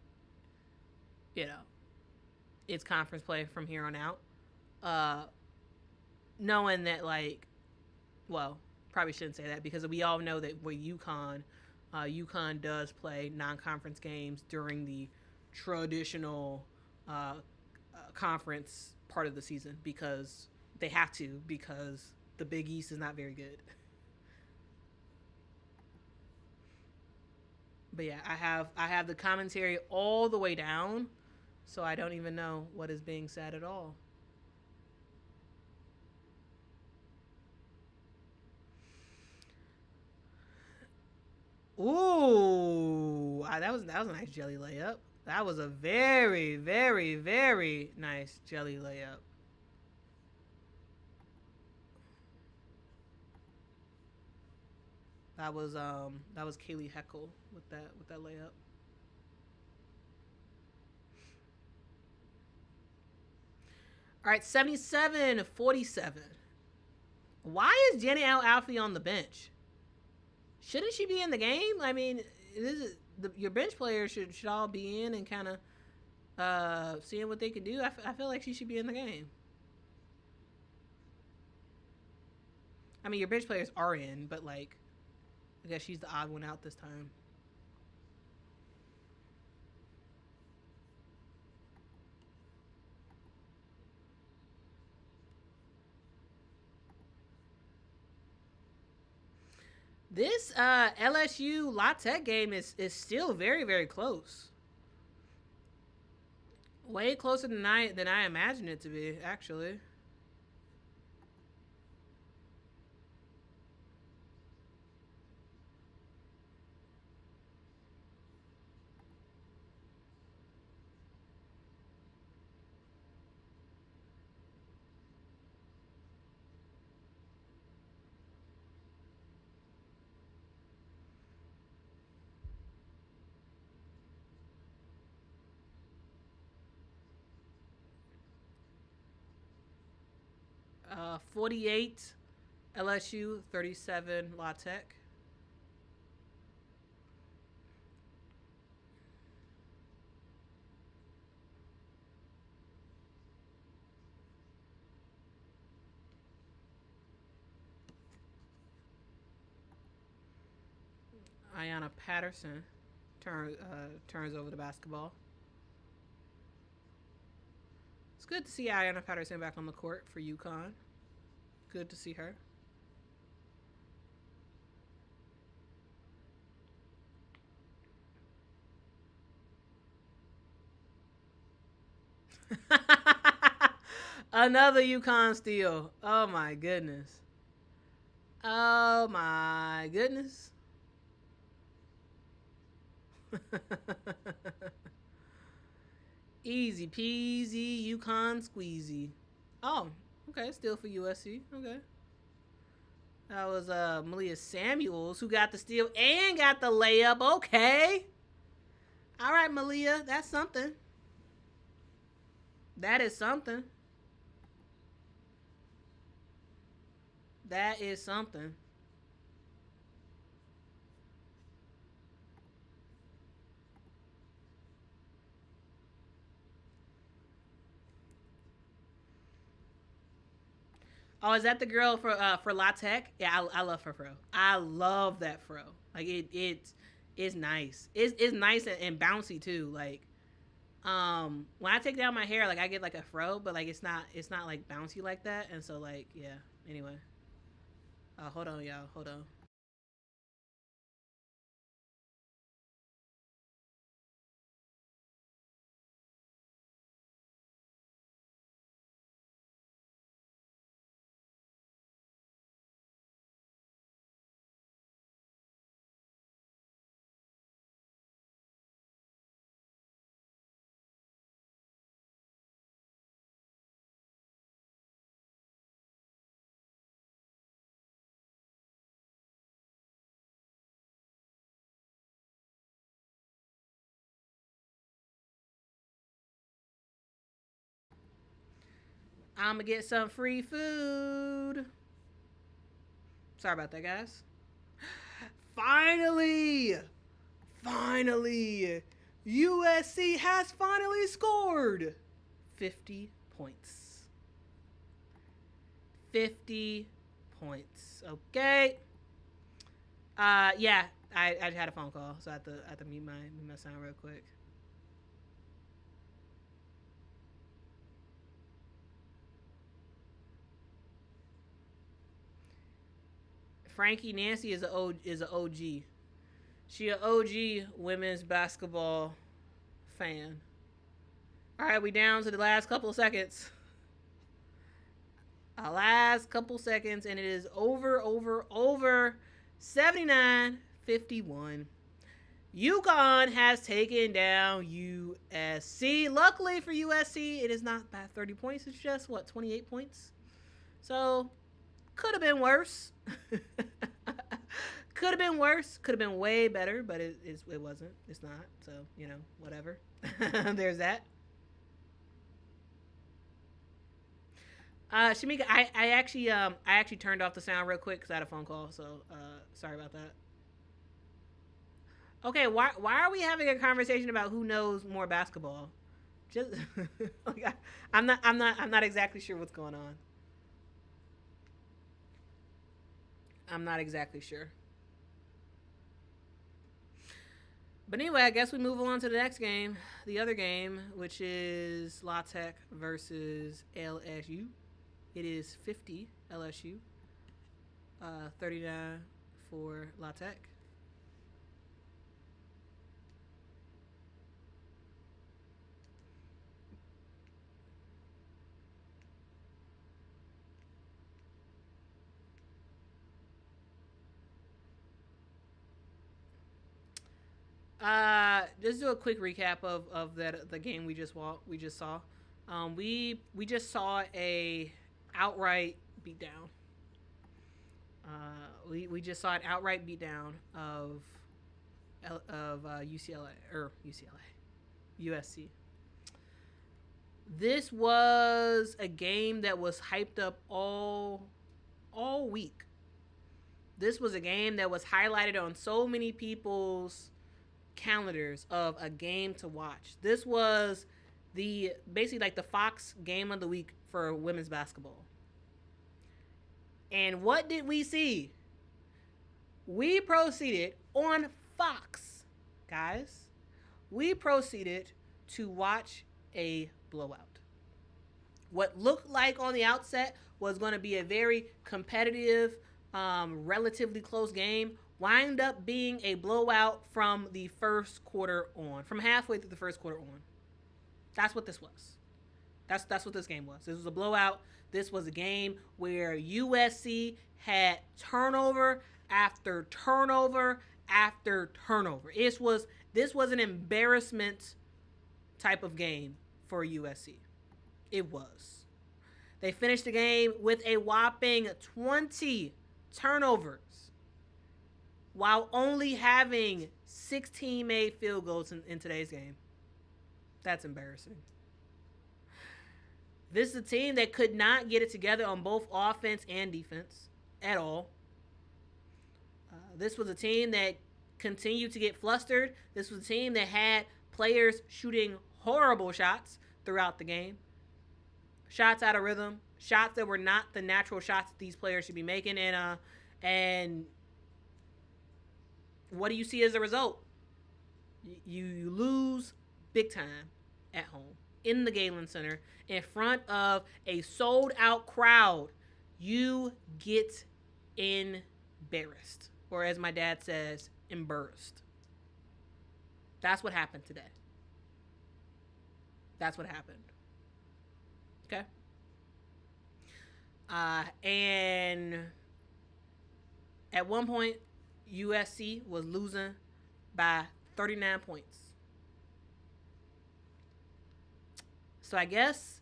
you know, it's conference play from here on out. Uh, Knowing that like, well, probably shouldn't say that because we all know that with UConn does play non-conference games during the traditional conference part of the season because they have to because the Big East is not very good. But yeah, I have the commentary all the way down, so I don't even know what is being said at all. Ooh, that was a nice jelly layup. That was a very, very, very nice jelly layup. That was Kaylee Heckle with that layup. All right, 77-47. Why is Jenny Alfie on the bench? Shouldn't she be in the game? I mean, your bench players should all be in and kind of seeing what they can do. I feel like she should be in the game. I mean, your bench players are in, but like, I guess she's the odd one out this time. This LSU La Tech game is still very, very close. Way closer than I imagined it to be, actually. 48 LSU, 37 La Tech. Ayanna Patterson turns over the basketball. It's good to see Ayanna Patterson back on the court for UConn. Good to see her. Another UConn steal. Oh my goodness. Oh my goodness. Easy peasy, UConn squeezy. Oh, okay, still for USC. Okay. That was Malia Samuels who got the steal and got the layup. Okay. All right, Malia, that's something. That is something. That is something. Oh, is that the girl for La Tech? Yeah, I love her fro. I love that fro. Like it's nice. It's nice and bouncy too. Like when I take down my hair, like I get like a fro, but like it's not like bouncy like that. And so like yeah. Anyway, hold on, y'all. Hold on. I'm gonna get some free food. Sorry about that, guys. Finally, finally, USC has finally scored 50 points. 50 points. Okay. Yeah, I had a phone call, so I have to mute my sound real quick. Frankie Nancy is an OG. She an OG women's basketball fan. All right, we down to the last couple of seconds. Last couple seconds, and it is over. 79 51. Yukon has taken down USC. Luckily for USC, it is not by 30 points. It's just, 28 points? So, could have been worse. Could have been worse. Could have been way better, but it wasn't. It's not. So, whatever. There's that. Shamika, I actually turned off the sound real quick because I had a phone call. So, sorry about that. Okay, why are we having a conversation about who knows more basketball? Just like I'm not exactly sure what's going on. I'm not exactly sure. But anyway, I guess we move on to the next game, the other game, which is La Tech versus LSU. It is 50 LSU, 39 for La Tech. Just do a quick recap of the game we just saw. We just saw a outright beatdown. We just saw an outright beatdown of USC. This was a game that was hyped up all week. This was a game that was highlighted on so many people's calendars of a game to watch. This was basically like the Fox game of the week for women's basketball. And what did we see? We proceeded on Fox, guys. We proceeded to watch a blowout. What looked like on the outset was going to be a very competitive, relatively close game wind up being a blowout from the first quarter on, from halfway through the first quarter on. That's what this was. That's what this game was. This was a blowout. This was a game where USC had turnover after turnover after turnover. This was an embarrassment type of game for USC. It was. They finished the game with a whopping 20 turnovers while only having 16 made field goals in today's game. That's embarrassing. This is a team that could not get it together on both offense and defense at all. This was a team that continued to get flustered. This was a team that had players shooting horrible shots throughout the game. Shots out of rhythm. Shots that were not the natural shots that these players should be making. And what do you see as a result? You lose big time at home in the Galen Center in front of a sold-out crowd. You get embarrassed. Or as my dad says, embarrassed. That's what happened today. That's what happened. Okay? And at one point, USC was losing by 39 points. So I guess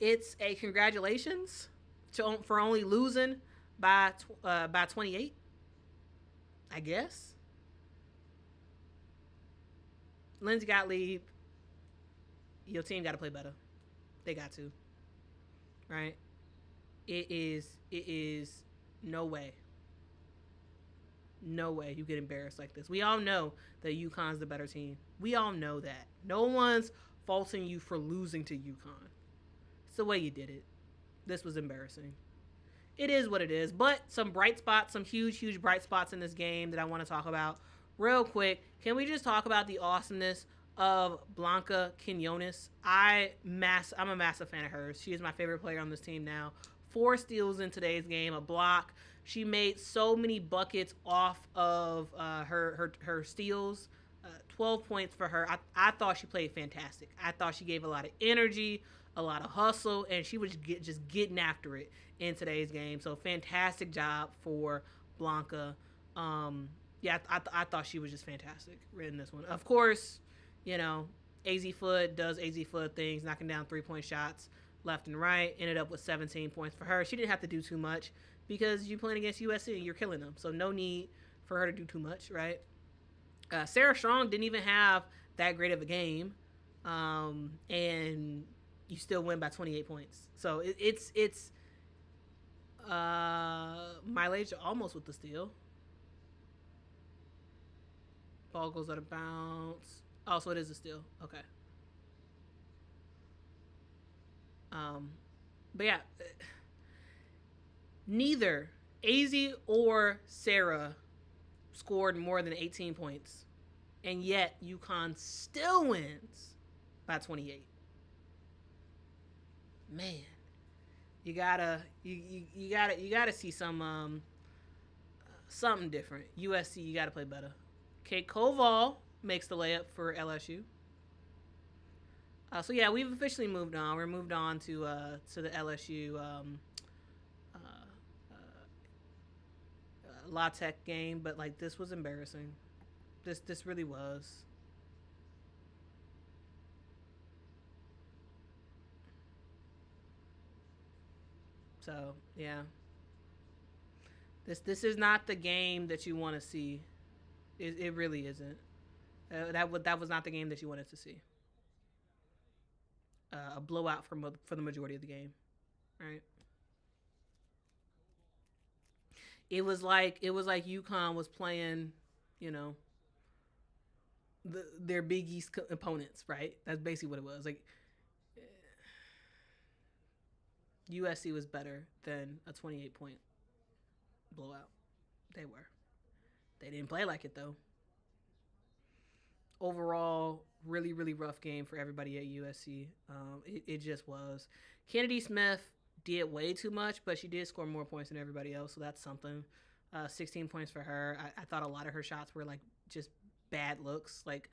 it's a congratulations for only losing by 28. I guess. Lindsey Gottlieb, your team got to play better. They got to. Right? It is no way. No way you get embarrassed like this. We all know that UConn's the better team. We all know that. No one's faulting you for losing to UConn. It's the way you did it. This was embarrassing. It is what it is. But some bright spots, some huge bright spots in this game that I want to talk about real quick. Can we just talk about the awesomeness of Blanca Quinones? I'm a massive fan of hers. She is my favorite player on this team now. 4 steals in today's game, a block. She made so many buckets off of her steals. 12 points for her. I thought she played fantastic. I thought she gave a lot of energy, a lot of hustle, and she was just getting after it in today's game. So fantastic job for Blanca. Yeah, I thought she was just fantastic in this one. Of course, you know, AZ Foot does AZ Foot things, knocking down 3-point shots left and right. Ended up with 17 points for her. She didn't have to do too much because you're playing against USC and you're killing them. So no need for her to do too much, right? Sarah Strong didn't even have that great of a game, and you still win by 28 points. So it's mileage almost with the steal. Ball goes out of bounds. Oh, so it is a steal. Okay. Um, but yeah, neither AZ or Sarah scored more than 18 points, and yet UConn still wins by 28. Man, you gotta see something different. USC, you gotta play better. Kate Koval makes the layup for LSU. So yeah, we've officially moved on. We're moved on to the LSU uh, La Tech game, but like this was embarrassing. This really was. So yeah, this is not the game that you want to see. It really isn't. That was not the game that you wanted to see. A blowout for the majority of the game, right? It was like UConn was playing, you know, their Big East opponents, right? That's basically what it was. Like USC was better than a 28-point blowout. They were. They didn't play like it though. Overall, really really rough game for everybody at USC. It just was. Kennedy Smith did way too much, but she did score more points than everybody else, so that's something. 16 points for her. I thought a lot of her shots were like just bad looks, like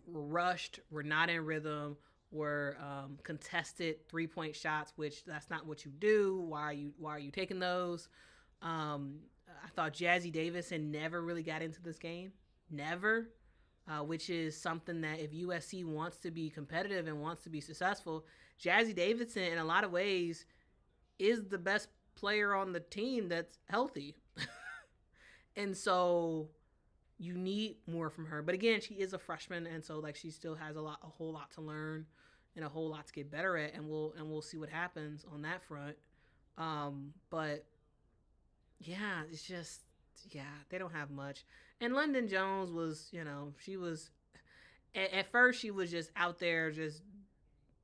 rushed, were not in rhythm, were contested 3-point shots, which that's not what you do. Why are you taking those? I thought Jazzy Davison never really got into this game, never, which is something that if USC wants to be competitive and wants to be successful, Jazzy Davidson in a lot of ways is the best player on the team that's healthy. And so you need more from her. But again, she is a freshman, and so like she still has a whole lot to learn and a whole lot to get better at, and we'll see what happens on that front. But yeah, it's just yeah, they don't have much. And London Jones was, she was at first she was just out there just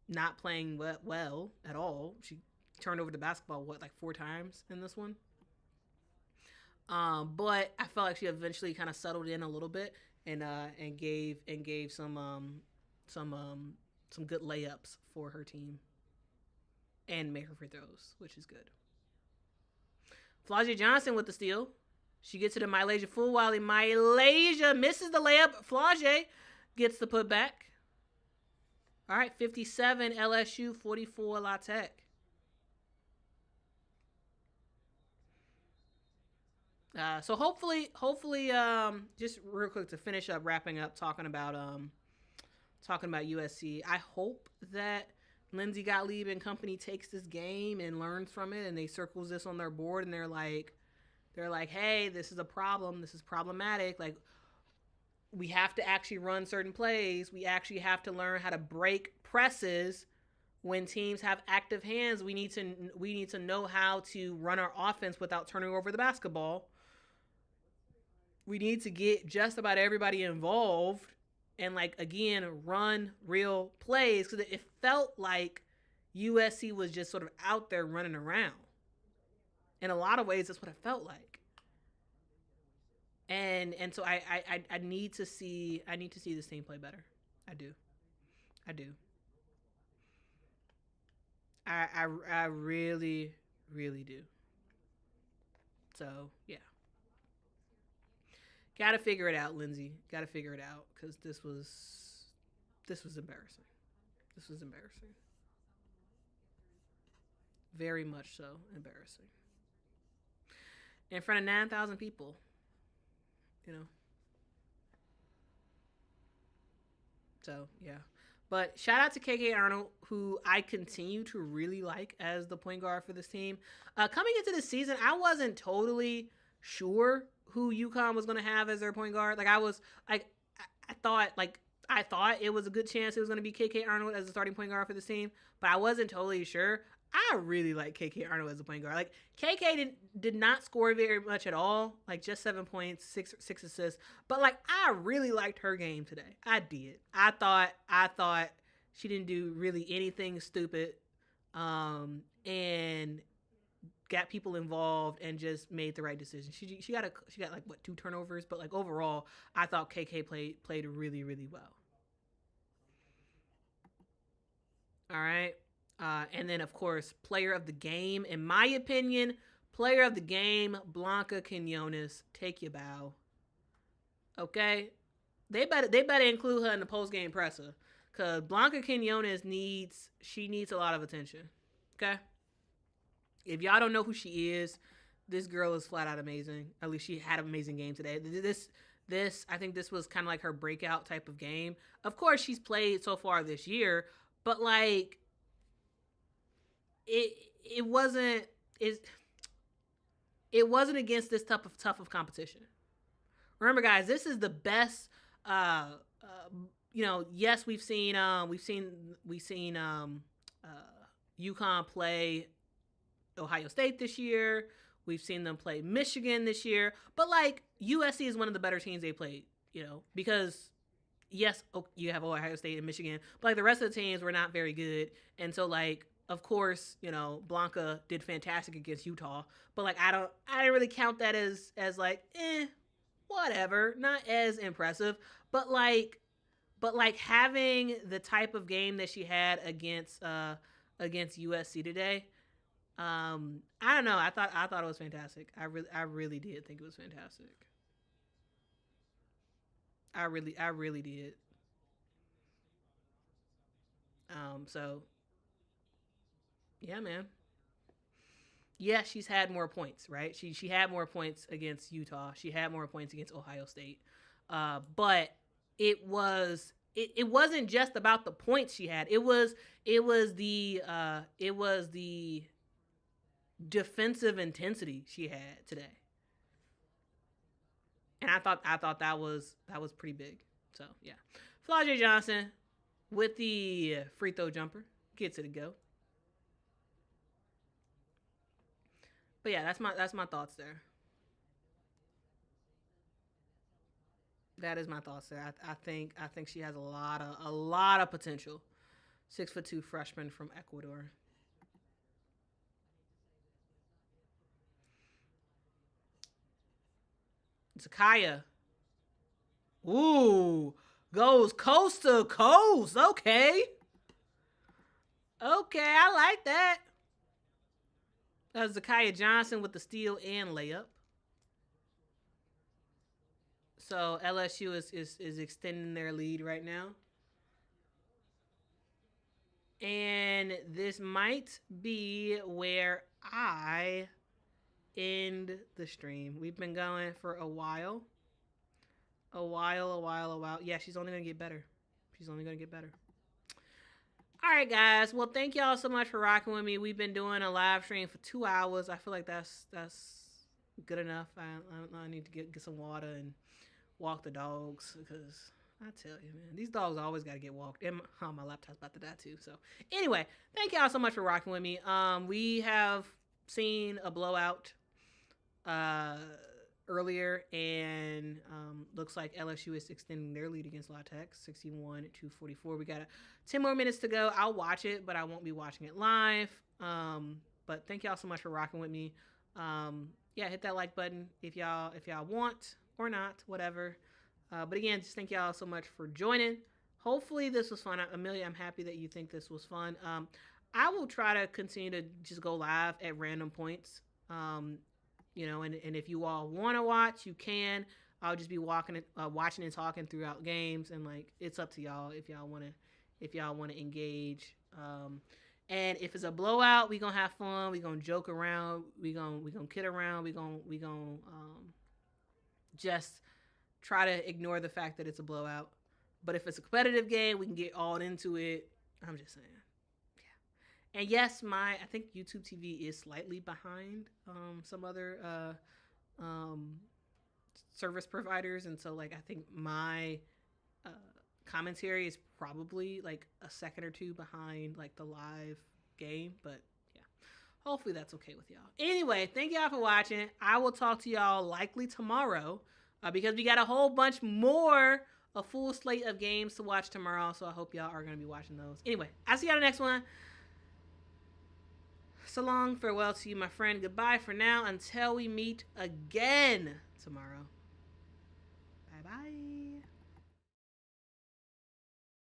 not playing well at all. She turned over the basketball like 4 times in this one. But I felt like she eventually kind of settled in a little bit and gave some some good layups for her team and made her free throws, which is good. Flaja Johnson with the steal. She gets to the Mylasia full while Mylasia misses the layup. Flaja gets the putback. All right, 57 LSU, 44 La Tech. So hopefully, just real quick to finish up, wrapping up, talking about USC. I hope that Lindsey Gottlieb and company takes this game and learns from it, and they circles this on their board, and they're like, hey, this is a problem. This is problematic. Like, we have to actually run certain plays. We actually have to learn how to break presses when teams have active hands. We need to know how to run our offense without turning over the basketball. We need to get just about everybody involved and like again run real plays, because it felt like USC was just sort of out there running around. In a lot of ways, that's what it felt like. And so I need to see this team play better. I do. I do. I really really do. So yeah, gotta figure it out, Lindsay. Gotta figure it out, because this was embarrassing. This was embarrassing. Very much so embarrassing. In front of 9,000 people. you know. So yeah. But shout out to KK Arnold, who I continue to really like as the point guard for this team. Coming into the season, I wasn't totally sure who UConn was going to have as their point guard. Like I was, like I thought, I thought it was a good chance it was going to be KK Arnold as the starting point guard for this team, but I wasn't totally sure. I really like KK Arnold as a point guard. Like KK did not score very much at all, like just 7 points, six assists. But like I really liked her game today. I did. I thought she didn't do really anything stupid, and got people involved and just made the right decision. She got like what 2 turnovers, but like overall, I thought KK played really really well. All right. And then, of course, player of the game. In my opinion, player of the game, Blanca Quinones. Take your bow. Okay? They better include her in the post game presser. Because Blanca Quinones needs a lot of attention. Okay? If y'all don't know who she is, this girl is flat out amazing. At least she had an amazing game today. I think this was kind of like her breakout type of game. Of course, she's played so far this year, but like it wasn't it it wasn't against this tough of competition. Remember, guys, this is the best. Yes, we've seen UConn play Ohio State this year. We've seen them play Michigan this year, but like USC is one of the better teams they played. Because yes, you have Ohio State and Michigan, but like the rest of the teams were not very good, and so like of course, Blanca did fantastic against Utah, but like I didn't really count that as like whatever, not as impressive, but like having the type of game that she had against USC today, I don't know, I thought it was fantastic. I really did think it was fantastic. I really did. So yeah, man. Yeah, she's had more points, right? She had more points against Utah. She had more points against Ohio State. But it wasn't just about the points she had. It was the defensive intensity she had today. And I thought that was pretty big. So yeah. Flau'jae Johnson with the free throw jumper gets it to go. But yeah, that's my thoughts there. That is my thoughts there. I think she has a lot of potential. 6'2" freshman from Ecuador. Zakaya. Ooh, goes coast to coast. Okay, okay, I like that. Zakaya Johnson with the steal and layup. So LSU is extending their lead right now. And this might be where I end the stream. We've been going for a while. A while. Yeah, she's only going to get better. She's only going to get better. All right, guys. Well, thank y'all so much for rocking with me. We've been doing a live stream for 2 hours. I feel like that's good enough. I need to get some water and walk the dogs because I tell you, man, these dogs always got to get walked. And my laptop's about to die too. So anyway, thank y'all so much for rocking with me. We have seen a blowout uh, earlier, and looks like LSU is extending their lead against La Tech, 61-44. We got 10 more minutes to go. I'll watch it, but I won't be watching it live. But thank y'all so much for rocking with me. Yeah, hit that like button if y'all want or not, whatever. But again, just thank y'all so much for joining. Hopefully this was fun. Amelia, I'm happy that you think this was fun. I will try to continue to just go live at random points. And if you all want to watch, you can. I'll just be watching and talking throughout games, and like it's up to y'all if y'all want to engage. And if it's a blowout, we gonna have fun. We gonna joke around. We gonna kid around. We gonna just try to ignore the fact that it's a blowout. But if it's a competitive game, we can get all into it. I'm just saying. Yeah. And yes, I think YouTube TV is slightly behind some other service providers, and so like I think my commentary is probably like a second or two behind like the live game, but yeah, hopefully that's okay with y'all. Anyway, thank y'all for watching. I will talk to y'all likely tomorrow because we got a whole bunch more, a full slate of games to watch tomorrow, so I hope y'all are going to be watching those. Anyway, I'll see y'all in the next one. So long, farewell to you, my friend. Goodbye for now until we meet again tomorrow. Bye-bye.